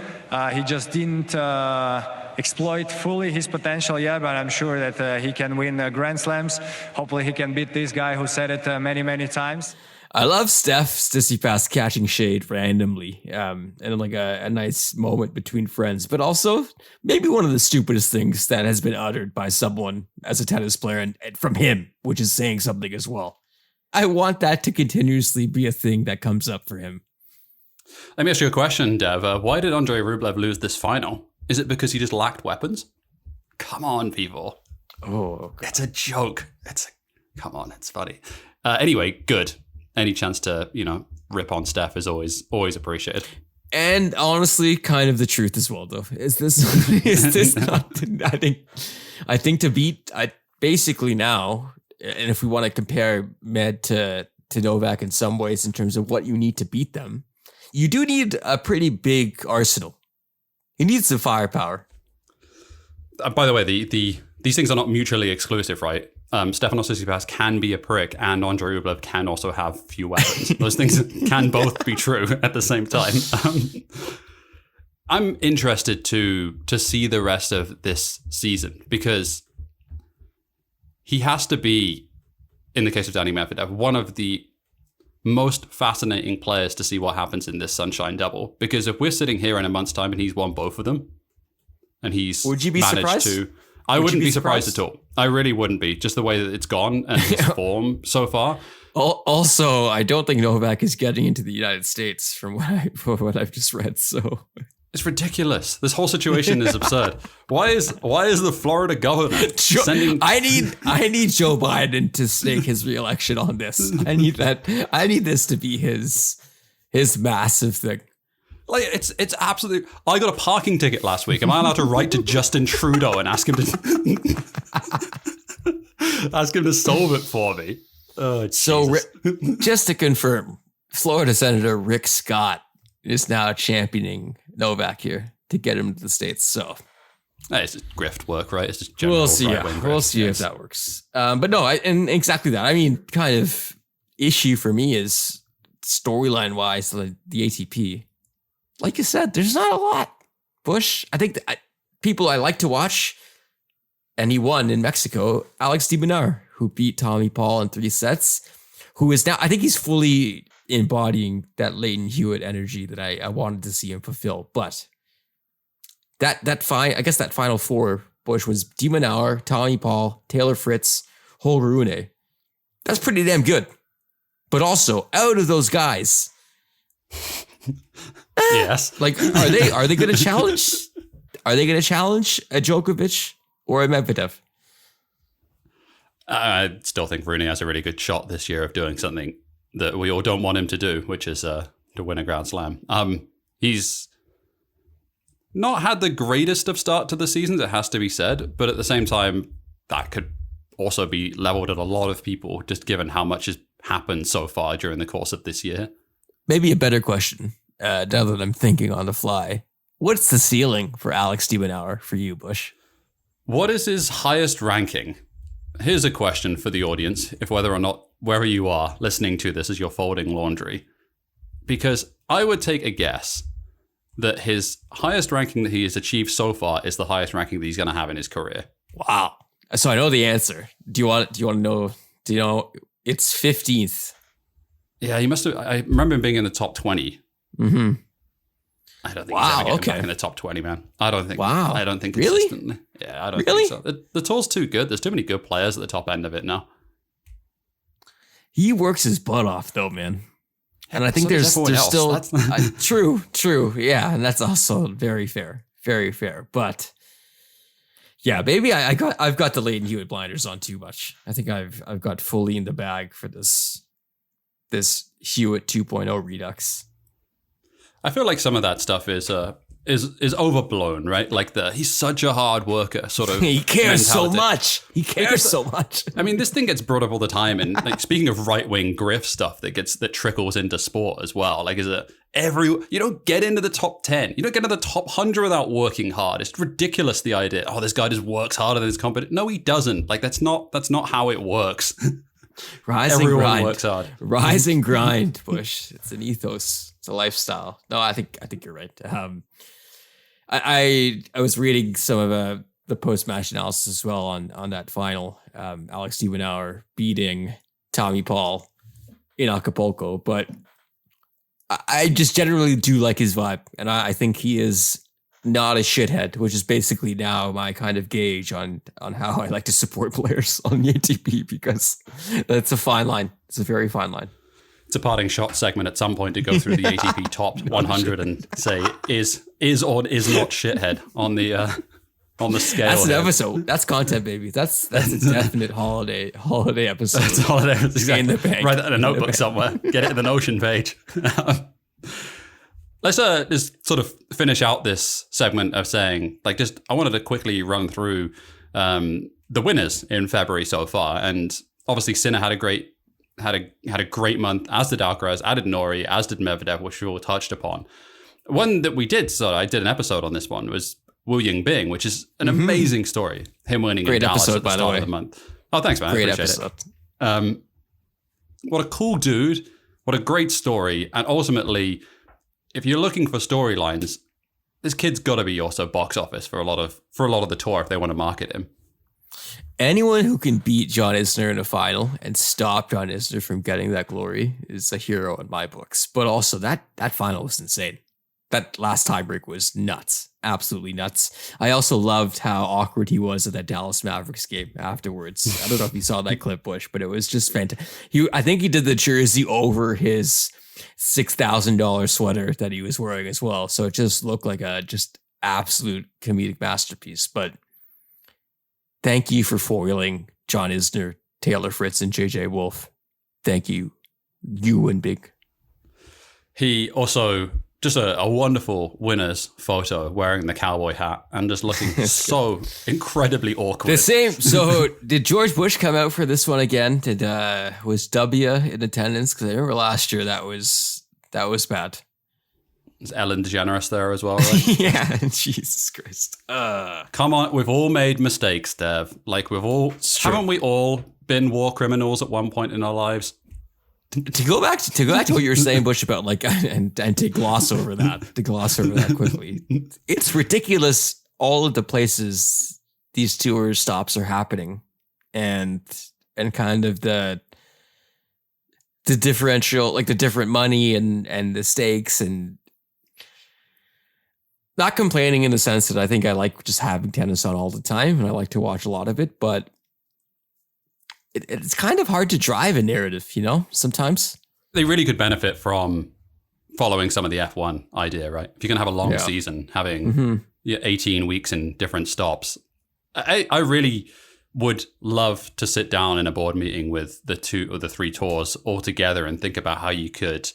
He just didn't exploit fully his potential yet, but I'm sure that he can win Grand Slams. Hopefully he can beat this guy who said it many times. I love Steph Tsitsipas catching shade randomly, and like a nice moment between friends, but also maybe one of the stupidest things that has been uttered by someone as a tennis player, and from him, which is saying something as well. I want that to continuously be a thing that comes up for him. Let me ask you a question, Dev. Why did Andrei Rublev lose this final? Is it because he just lacked weapons? Come on, people. Oh, God. It's a joke. Come on, it's funny. Anyway, good. Any chance to, rip on Steph is always appreciated. And honestly, kind of the truth as well, though. Is this not? I think to beat, basically now, and if we want to compare Med to Novak in some ways in terms of what you need to beat them, you do need a pretty big arsenal. He needs some firepower. By the way, these things are not mutually exclusive, right? Stefanos Tsitsipas can be a prick, and Andrei Rublev can also have few weapons. Those things can both be true at the same time. I'm interested to see the rest of this season, because he has to be, in the case of Danii Medvedev, one of the most fascinating players to see what happens in this Sunshine Double. Because if we're sitting here in a month's time and he's won both of them, and he's Would you be managed surprised? to... I wouldn't be surprised at all. I really wouldn't be. Just the way that it's gone and his form so far. Also, I don't think Novak is getting into the United States from what I've just read. So it's ridiculous. This whole situation is absurd. Why is the Florida governor sending? I need Joe Biden to stake his reelection on this. I need that. I need this to be his massive thing. Like, it's absolutely... I got a parking ticket last week. Am I allowed to write to Justin Trudeau and ask him to solve it for me? Oh, so, just to confirm, Florida Senator Rick Scott is now championing Novak here to get him to the States. So it's just grift work, right? It's just general we'll see. We'll see if that works. But no, and exactly that. I mean, kind of issue for me is storyline wise, the ATP. Like you said, there's not a lot. Bush, I think people I like to watch, and he won in Mexico, Alex de Minaur, who beat Tommy Paul in 3 sets, who is now, I think he's fully embodying that Leighton Hewitt energy that I wanted to see him fulfill. But that final four, Bush, was de Minaur, Tommy Paul, Taylor Fritz, Holger Rune. That's pretty damn good. But also, out of those guys... Yes. Like, are they going to challenge? Are they going to challenge a Djokovic or a Medvedev? I still think Rooney has a really good shot this year of doing something that we all don't want him to do, which is to win a Grand Slam. He's not had the greatest of start to the season, it has to be said, but at the same time, that could also be leveled at a lot of people, just given how much has happened so far during the course of this year. Maybe a better question, now that I'm thinking on the fly. What's the ceiling for Alex de Minaur for you, Bush? What is his highest ranking? Here's a question for the audience, if whether or not, wherever you are listening to this as you're folding laundry. Because I would take a guess that his highest ranking that he has achieved so far is the highest ranking that he's going to have in his career. Wow. So I know the answer. Do you want to know? Do you know? It's 15th. Yeah, he must have. I remember him being in the top 20. Mm-hmm. I don't think he's ever getting back in the top 20, man. I don't think. Wow. I don't think consistently. Really? Yeah, I don't think so. The tour's too good. There's too many good players at the top end of it now. He works his butt off, though, man. And I think there's still true. Yeah, and that's also very fair. But yeah, maybe I've got the Leighton Hewitt blinders on too much. I think I've got fully in the bag for this Hewitt 2.0 redux. I feel like some of that stuff is is overblown, right? Like he's such a hard worker sort of he cares mentality. so much. He cares so much. I mean, this thing gets brought up all the time, and like speaking of right-wing grift stuff that trickles into sport as well. Like, you don't get into the top 10, you don't get into the top 100 without working hard. It's ridiculous, the idea. Oh, this guy just works harder than his competition. No, he doesn't. Like, that's not how it works. Everyone works hard. Rise and grind, Bush. It's an ethos. It's a lifestyle. No, I think you're right. I was reading some of the post-match analysis as well on that final. Alex Diebenauer beating Tommy Paul in Acapulco, but I just generally do like his vibe, and I think he is not a shithead, which is basically now my kind of gauge on how I like to support players on the ATP, because that's a fine line. It's a very fine line. It's a parting shot segment at some point to go through the ATP top 100 and say is or is not shithead on the scale. That's an episode. That's content, baby. That's a definite holiday episode. That's holiday. Exactly. In the bank. Write that in a notebook somewhere. Get it in the Notion page. Let's just sort of finish out this segment of saying, like, I wanted to quickly run through the winners in February so far, and obviously Sinner had a great month, as did Alcaraz, as did Norrie, as did Medvedev, which we all touched upon. One that we did, so I did an episode on this one, was Wu Yingbing, which is an amazing story. Him winning in Dallas at the start of the month. Oh, thanks, man. Great I appreciate episode. it. What a cool dude. What a great story. And ultimately, if you're looking for storylines, this kid's got to be also box office for a lot of the tour if they want to market him. Anyone who can beat John Isner in a final and stop John Isner from getting that glory is a hero in my books. But also that final was insane. That last tiebreak was nuts. Absolutely nuts. I also loved how awkward he was at that Dallas Mavericks game afterwards. I don't know if you saw that clip, Bush, but it was just fantastic. I think he did the jersey over his $6,000 sweater that he was wearing as well. So it just looked like a just absolute comedic masterpiece. But thank you for foiling John Isner, Taylor Fritz, and JJ Wolf. Thank you. You and Big. He also just a wonderful winner's photo wearing the cowboy hat and just looking so incredibly awkward. The same. So did George Bush come out for this one again? Was W in attendance? Because I remember last year that was bad. Is Ellen DeGeneres there as well, right? Yeah, Jesus Christ. Come on, we've all made mistakes, Dev. Like haven't we all been war criminals at one point in our lives? To go back to what you were saying, Bush, about like and to gloss over that quickly. It's ridiculous all of the places these tour stops are happening, and kind of the differential, like the different money and the stakes, and not complaining in the sense that I think I like just having tennis on all the time and I like to watch a lot of it, but it's kind of hard to drive a narrative, sometimes. They really could benefit from following some of the F1 idea, right? If you're going to have a long season, having 18 weeks in different stops, I really would love to sit down in a board meeting with the 2 or the 3 tours all together and think about how you could,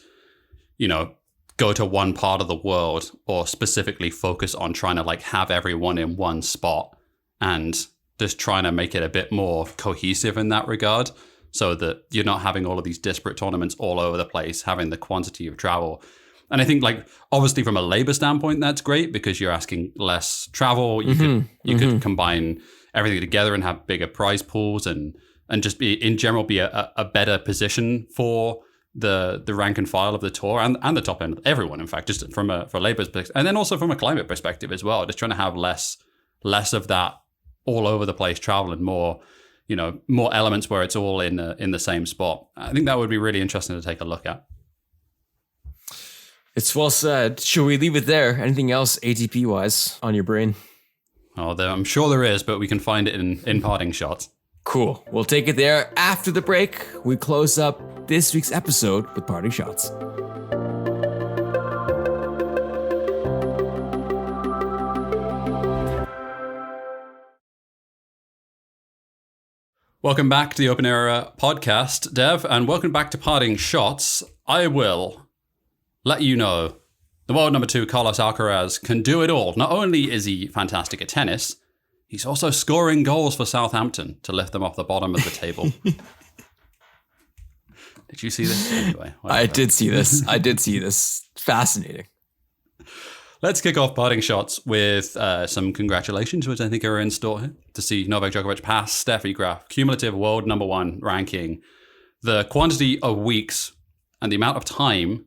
go to one part of the world or specifically focus on trying to like have everyone in one spot and just trying to make it a bit more cohesive in that regard so that you're not having all of these disparate tournaments all over the place, having the quantity of travel. And I think like, obviously from a labor standpoint, that's great because you're asking less travel. You could combine everything together and have bigger prize pools and just be in general, be a better position for the rank and file of the tour and the top end, everyone, in fact, just for labor perspective. And then also from a climate perspective as well, just trying to have less of that all over the place travel and more elements where it's all in the same spot. I think that would be really interesting to take a look at. It's well said. Should we leave it there? Anything else ATP wise on your brain? Oh, I'm sure there is, but we can find it in parting shots. Cool. We'll take it there. After the break, we close up this week's episode with parting shots. Welcome back to the Open Era podcast, Dev, and welcome back to Parting Shots. I will let you know The world number 2, Carlos Alcaraz, can do it all. Not only is he fantastic at tennis, he's also scoring goals for Southampton to lift them off the bottom of the table. Did you see this? Anyway, I did see this. Fascinating. Let's kick off parting shots with some congratulations, which I think are in store here, to see Novak Djokovic pass Steffi Graf, cumulative world number 1 ranking. The quantity of weeks and the amount of time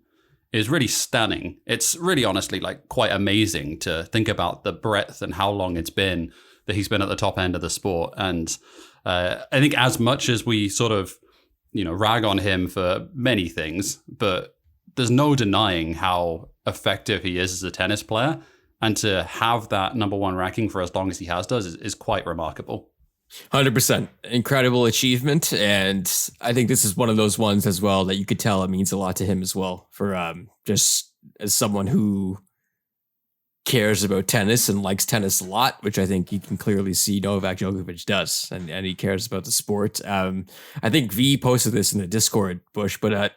is really stunning. It's really honestly like quite amazing to think about the breadth and how long it's been that he's been at the top end of the sport. And I think as much as we sort of, rag on him for many things, but there's no denying how effective he is as a tennis player. And to have that number 1 ranking for as long as he has does is quite remarkable. 100%. Incredible achievement. And I think this is one of those ones as well that you could tell it means a lot to him as well, for just as someone who cares about tennis and likes tennis a lot, which I think you can clearly see Novak Djokovic does, and he cares about the sport. I think V posted this in the Discord, Bush, but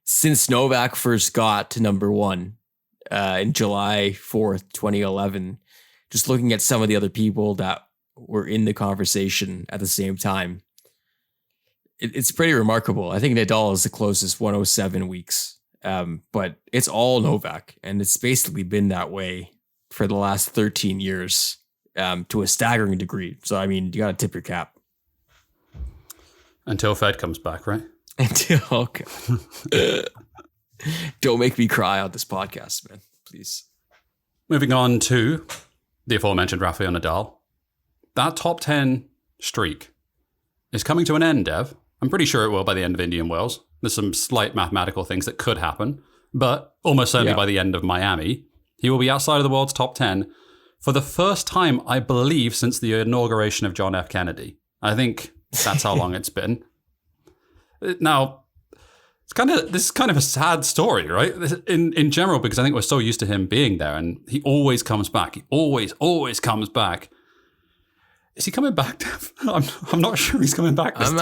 since Novak first got to number 1 in July 4th, 2011, just looking at some of the other people that were in the conversation at the same time, it's pretty remarkable. I think Nadal is the closest, 107 weeks, but it's all Novak, and it's basically been that way for the last 13 years to a staggering degree. So, I mean, you got to tip your cap. Until Fed comes back, right? Don't make me cry on this podcast, man. Please. Moving on to the aforementioned Rafael Nadal. That top 10 streak is coming to an end, Dev. I'm pretty sure it will by the end of Indian Wells. There's some slight mathematical things that could happen, but almost certainly by the end of Miami, he will be outside of the world's top 10 for the first time, I believe, since the inauguration of John F. Kennedy. I think that's how long it's been. Now, this is kind of a sad story, right? In general, because I think we're so used to him being there, and he always comes back. He always comes back. Is he coming back? I'm not sure he's coming back this time.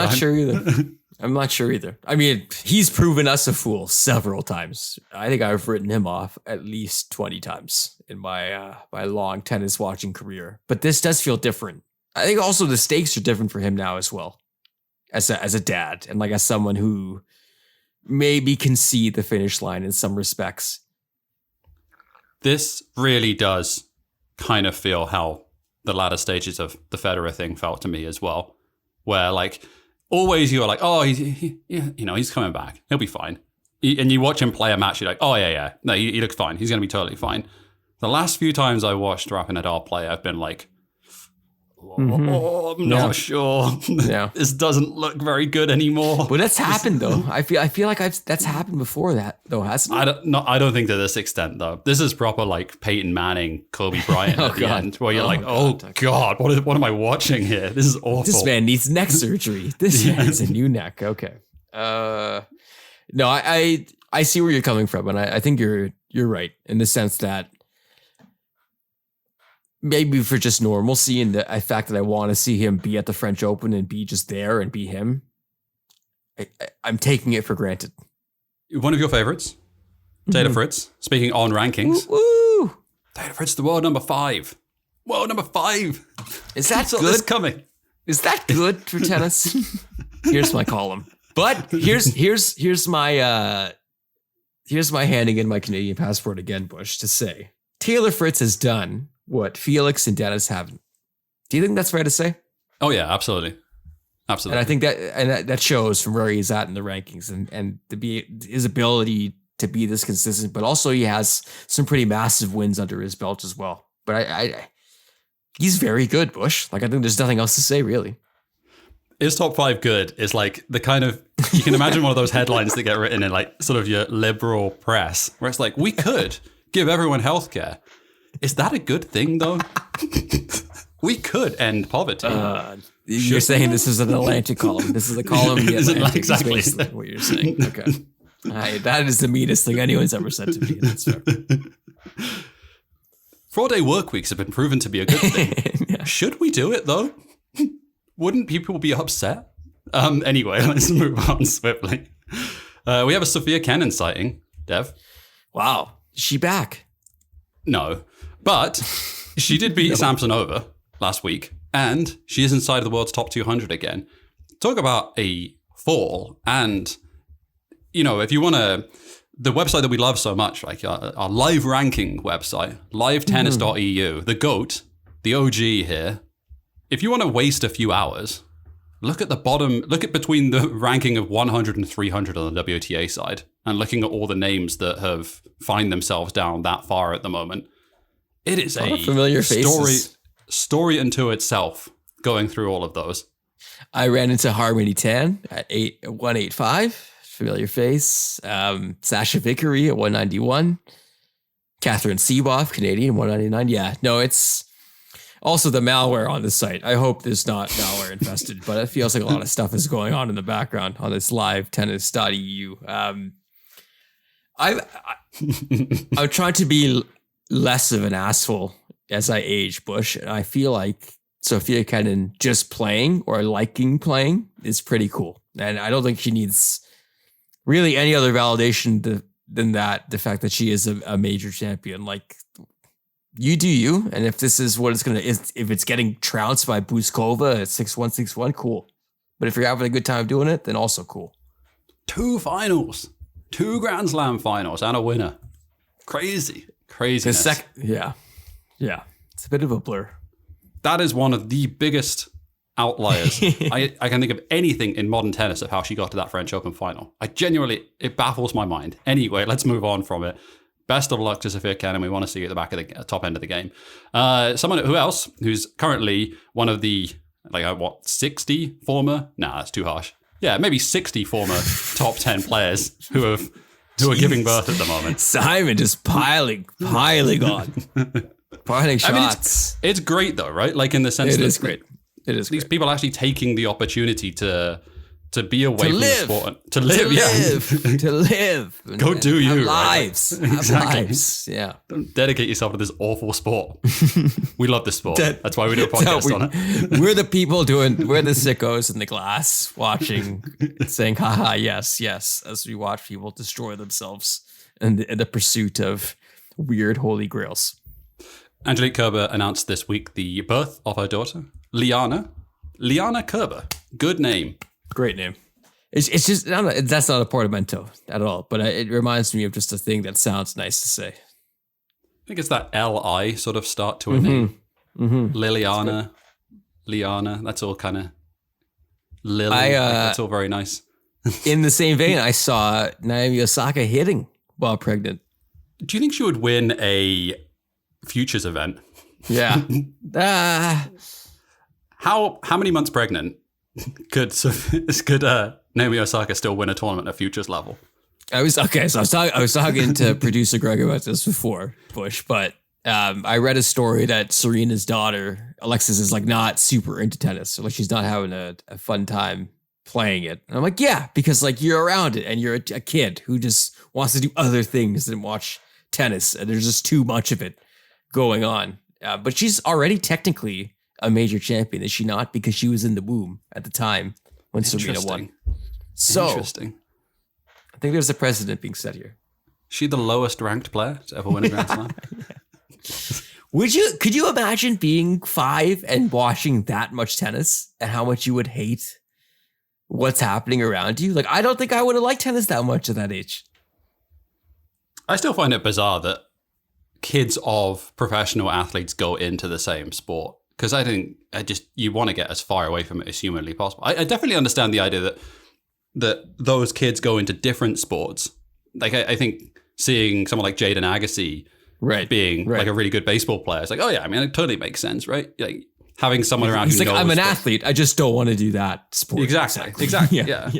I'm not sure either. I mean, he's proven us a fool several times. I think I've written him off at least 20 times in my long tennis watching career. But this does feel different. I think also the stakes are different for him now as well, as a dad and like as someone who maybe can see the finish line in some respects. This really does kind of feel how the latter stages of the Federer thing felt to me as well, where like always you're like, oh, he's coming back, he'll be fine, and you watch him play a match, you're like, oh yeah, no, he looks fine, he's gonna be totally fine. The last few times I watched Rafa Nadal play, I've been like, I'm not sure. This doesn't look very good anymore. But that's happened though. I feel like that's happened before that though, hasn't it? I don't think to this extent though. This is proper like Peyton Manning, Kobe Bryant at the end, where you're God, what am I watching here? This is awful. This man needs neck surgery. This man needs a new neck. Okay. No, I see where you're coming from, and I think you're right in the sense that maybe for just normalcy and the fact that I want to see him be at the French Open and be just there and be him, I'm taking it for granted. One of your favorites, Taylor Fritz, speaking on rankings. Woo! Taylor Fritz, the world number 5. World number 5. Is that good? This coming. Is that good for tennis? Here's my column. But here's my handing in my Canadian passport again, Bush, to say Taylor Fritz has done what Felix and Dennis haven't. Do you think that's fair to say? Oh yeah, absolutely. Absolutely. And I think that shows from where he's at in the rankings and to be his ability to be this consistent, but also he has some pretty massive wins under his belt as well. But he's very good, Bush. Like I think there's nothing else to say really. Is top 5 good? Is like the kind of, you can imagine one of those headlines that get written in like sort of your liberal press where it's like, we could give everyone healthcare. Is that a good thing though? We could end poverty. You're saying this is an Atlantic column. This is a column in the Atlantic. Exactly what you're saying. Okay. That is the meanest thing anyone's ever said to me. That's fair. 4-day work weeks have been proven to be a good thing. Yeah. Should we do it though? Wouldn't people be upset? Anyway, let's move on swiftly. We have a Sophia Kenin sighting, Dev. Wow. She back? No. But she did beat Samsonova last week, and she is inside of the world's top 200 again. Talk about a fall. And, if you want to, the website that we love so much, like our live ranking website, livetennis.eu, the GOAT, the OG here. If you want to waste a few hours, look at the bottom, look at between the ranking of 100 and 300 on the WTA side, and looking at all the names that have find themselves down that far at the moment. It is a familiar story unto itself going through all of those. I ran into Harmony Tan at 185. Familiar face. Sasha Vickery at 191. Catherine Seeboff, Canadian, 199. Yeah, no, it's also the malware on the site. I hope there's not malware infested, but it feels like a lot of stuff is going on in the background on this live tennis.eu. I'm trying to be less of an asshole as I age, Bush, and I feel like Sofia Kenin just playing or liking playing is pretty cool. And I don't think she needs really any other validation than that, the fact that she is a major champion. Like, you do you, and if this is what it's going to, if it's getting trounced by Buzkova at 6-1, 6-1, cool. But if you're having a good time doing it, then also cool. 2 finals, 2 Grand Slam finals, and a winner. Craziness. Yeah. It's a bit of a blur. That is one of the biggest outliers I can think of anything in modern tennis of how she got to that French Open final. It baffles my mind. Anyway, let's move on from it. Best of luck to Sofia Kenin. We want to see you at the back of the top end of the game. Someone who's currently one of the 60 former? Nah, that's too harsh. Yeah, maybe 60 former top 10 players who are giving birth at the moment. Simon just piling on. Piling shots. It's great though, right? Like, in the sense that it is great. It is these people actually taking the opportunity to be away from the sport. To live. Go do you. Have lives. Right? Exactly. Have lives. Yeah. Don't dedicate yourself to this awful sport. We love this sport. That's why we do a podcast on it. We're the people we're the sickos in the glass watching, saying, haha, yes, as we watch people destroy themselves in the pursuit of weird holy grails. Angelique Kerber announced this week the birth of her daughter, Liana Kerber. Good name. Great name. It's just, I don't know, that's not a portmanteau at all, but it reminds me of just a thing that sounds nice to say. I think it's that L-I sort of start to a name. Mm-hmm. Liliana, Liana, that's all kind of Lily. That's all very nice. In the same vein, I saw Naomi Osaka hitting while pregnant. Do you think she would win a futures event? Yeah. How many months pregnant could Naomi Osaka still win a tournament at futures level? I was talking to producer Greg about this before, Bush, but I read a story that Serena's daughter Alexis is like not super into tennis, so like she's not having a fun time playing it. And I'm like, yeah, because like you're around it and you're a kid who just wants to do other things than watch tennis, and there's just too much of it going on. But she's already technically a major champion, is she not? Because she was in the womb at the time when Serena won. So interesting. I think there's a precedent being set here. She the lowest ranked player to ever win a Grand Slam. Could you imagine being 5 and watching that much tennis and how much you would hate what's happening around you? Like, I don't think I would have liked tennis that much at that age. I still find it bizarre that kids of professional athletes go into the same sport. Because I think you want to get as far away from it as humanly possible. I definitely understand the idea that those kids go into different sports. Like, I think seeing someone like Jaden Agassi being like a really good baseball player, it's like, oh yeah, I mean, it totally makes sense, right? Like having someone around who knows. I'm an athlete. I just don't want to do that sport. Exactly. Yeah.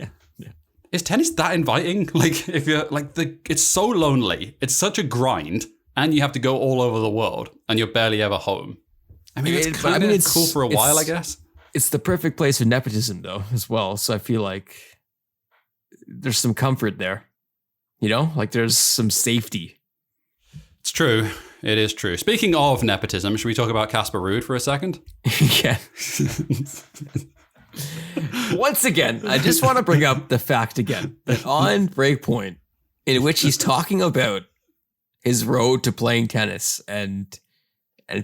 Is tennis that inviting? Like, if you're like it's so lonely. It's such a grind, and you have to go all over the world, and you're barely ever home. I mean, it's kind of cool for a while, I guess. It's the perfect place for nepotism, though, as well. So I feel like there's some comfort there. You know, like there's some safety. It's true. It is true. Speaking of nepotism, should we talk about Casper Ruud for a second? Yeah. Once again, I just want to bring up the fact again that on Breakpoint, in which he's talking about his road to playing tennis and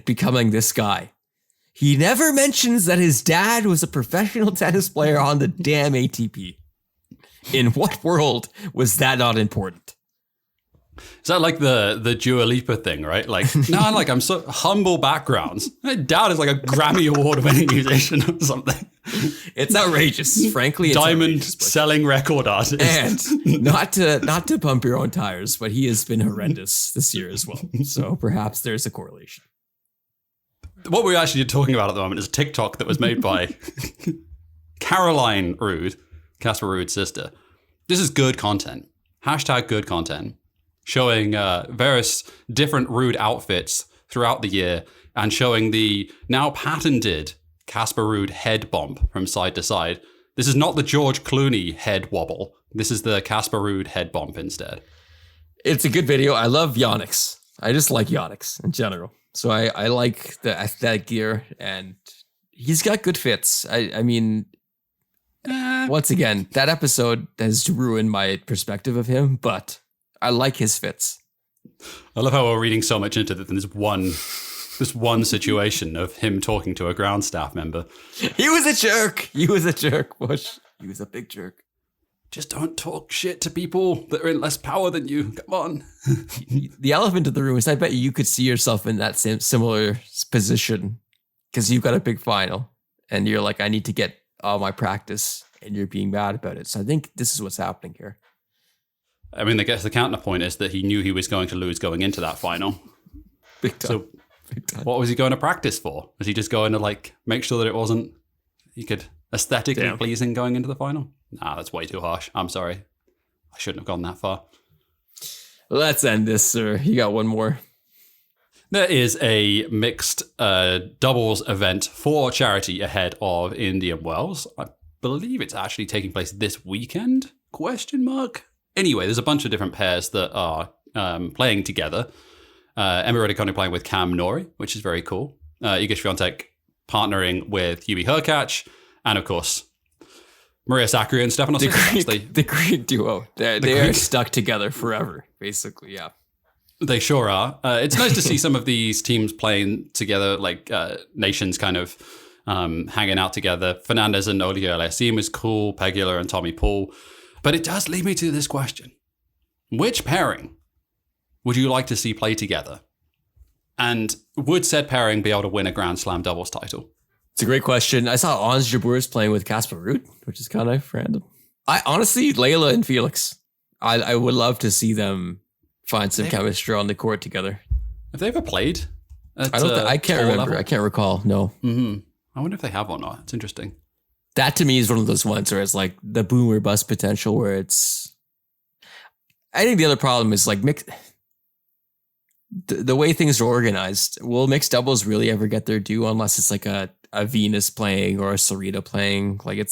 becoming this guy. He never mentions that his dad was a professional tennis player on the damn ATP. In what world was that not important? Is that like the Dua Lipa thing, right? Like, no, like I'm so humble backgrounds. My dad is like a Grammy Award-winning musician or something. It's outrageous, frankly. It's Diamond selling record artist. And not to pump your own tires, but he has been horrendous this year as well. So perhaps there's a correlation. What we're actually talking about at the moment is a TikTok that was made by Caroline Ruud, Casper Ruud's sister. This is good content. Hashtag good content. Showing various different Ruud outfits throughout the year and showing the now patented Casper Ruud head bump from side to side. This is not the George Clooney head wobble. This is the Casper Ruud head bump instead. It's a good video. I love Yonex. I just like Yonex in general. So I like the aesthetic gear, and he's got good fits. I mean, once again, that episode has ruined my perspective of him, but I like his fits. I love how we're reading so much into this one situation of him talking to a ground staff member. He was a jerk. He was a jerk, Bush. He was a big jerk. Just don't talk shit to people that are in less power than you. Come on. The elephant in the room is I bet you could see yourself in that similar position because you've got a big final and you're like, I need to get all my practice, and you're being mad about it. So I think this is what's happening here. I mean, I guess the counterpoint is that he knew he was going to lose going into that final. Big time. So what was he going to practice for? Was he just going to like make sure that it wasn't, he could aesthetically pleasing going into the final? Nah, that's way too harsh. I'm sorry. I shouldn't have gone that far. Let's end this, sir. You got one more. There is a mixed doubles event for charity ahead of Indian Wells. I believe it's actually taking place this weekend? ? Anyway, there's a bunch of different pairs that are playing together. Emma Raducanu playing with Cam Norrie, which is very cool. Iga Swiatek partnering with Hubie Hurkacz, and of course, Maria Sakkari and Stefanos Tsitsipas. The Greek duo. They are stuck together forever, basically, yeah. They sure are. It's nice to see some of these teams playing together, like nations kind of hanging out together. Fernandez and Olivier Aliassime is cool, Pegula and Tommy Paul. But it does lead me to this question. Which pairing would you like to see play together? And would said pairing be able to win a Grand Slam doubles title? It's a great question. I saw Ons Jabeur playing with Casper Ruud, which is kind of random. I honestly, Layla and Felix, I would love to see them find some chemistry on the court together. Have they ever played? I can't remember. Level? I can't recall. No. Mm-hmm. I wonder if they have or not. It's interesting. That to me is one of those ones where it's like the boom or bust potential where it's... I think the other problem is like the way things are organized. Will mixed doubles really ever get their due unless it's like a Venus playing or a Sarita playing? Like it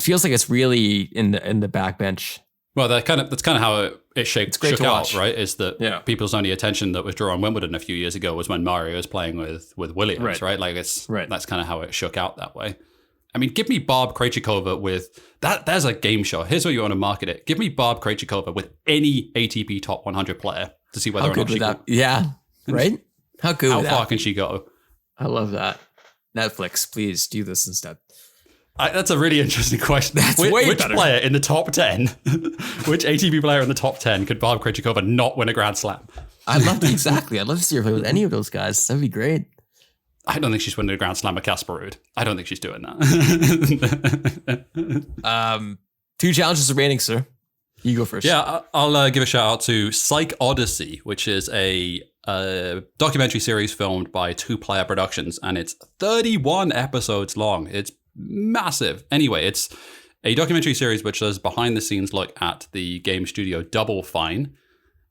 feels like it's really in the backbench. Well, that's kind of how it shook out, right? Is that people's only attention that was drawn on Wimbledon a few years ago was when Mario was playing with Williams, right? Like that's kind of how it shook out that way. I mean, give me Barb Krejcikova with that. There's a game show. Here's what you want to market it. Give me Barb Krejcikova with any ATP top 100 player to see whether or not she can. Yeah, right? How good How far can she go? I love that. Netflix, please do this instead. That's a really interesting question. Which player in the top 10, which ATP player in the top 10 could Barb Krejcikova not win a Grand Slam? I'd love to see her play with any of those guys. That'd be great. I don't think she's winning a Grand Slam with Casper Ruud. I don't think she's doing that. 2 challenges remaining, sir. You go first. Yeah, I'll give a shout out to Psych Odyssey, which is a documentary series filmed by 2 Player Productions, and it's 31 episodes long. It's massive. Anyway, it's a documentary series which does behind the scenes look at the game studio Double Fine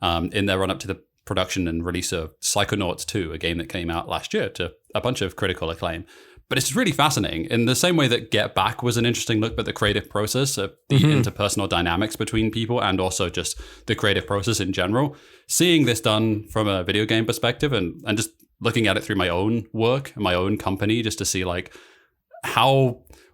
in their run up to the production and release of Psychonauts 2, a game that came out last year to a bunch of critical acclaim. But it's really fascinating in the same way that Get Back was an interesting look at the creative process of the interpersonal dynamics between people and also just the creative process in general. Seeing this done from a video game perspective and just looking at it through my own work and my own company just to see like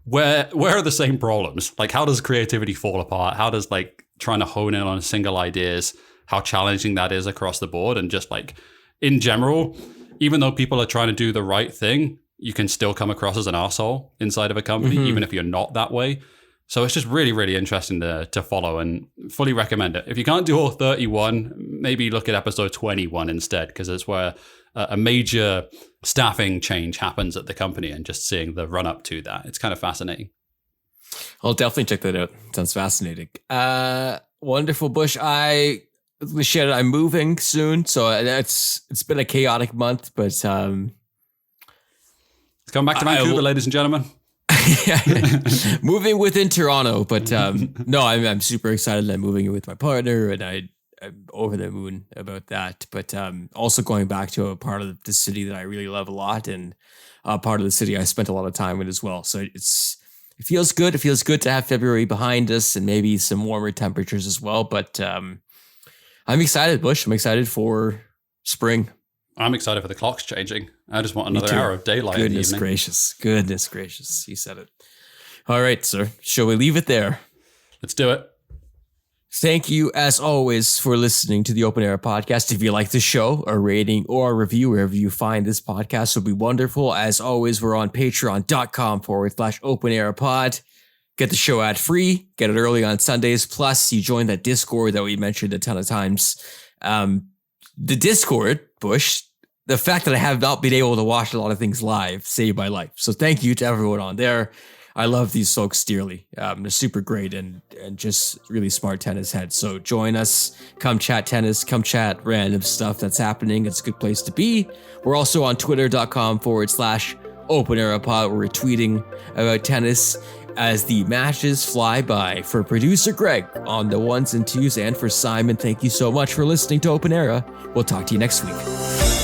where are the same problems? Like how does creativity fall apart? How does like trying to hone in on single ideas, how challenging that is across the board. And just like in general, even though people are trying to do the right thing, you can still come across as an arsehole inside of a company, even if you're not that way. So it's just really, really interesting to follow, and fully recommend it. If you can't do all 31, maybe look at episode 21 instead, because it's where a major staffing change happens at the company, and just seeing the run up to that. It's kind of fascinating. I'll definitely check that out. Sounds fascinating. Wonderful, Bush. I'm moving soon, so it's been a chaotic month, but come back to Vancouver, ladies and gentlemen. Moving within Toronto, but no, I'm super excited that I'm moving with my partner, and I'm over the moon about that. But also going back to a part of the city that I really love a lot, and a part of the city I spent a lot of time with as well. So it feels good. It feels good to have February behind us, and maybe some warmer temperatures as well. But I'm excited, Bush. I'm excited for spring. I'm excited for the clocks changing. I just want another hour of daylight in the evening. Goodness gracious. You said it. All right, sir. Shall we leave it there? Let's do it. Thank you, as always, for listening to the Open Era podcast. If you like the show, a rating or a review wherever you find this podcast would be wonderful. As always, we're on patreon.com/openerapod. Get the show ad free, get it early on Sundays. Plus, you join that Discord that we mentioned a ton of times. The Discord, Bush, the fact that I have not been able to watch a lot of things live saved my life. So thank you to everyone on there. I love these folks dearly. They're super great and just really smart tennis heads. So join us, come chat tennis, come chat random stuff that's happening. It's a good place to be. We're also on twitter.com/openerapod. We're tweeting about tennis as the matches fly by. For producer Greg on the ones and twos, and for Simon, thank you so much for listening to Open Era. We'll talk to you next week.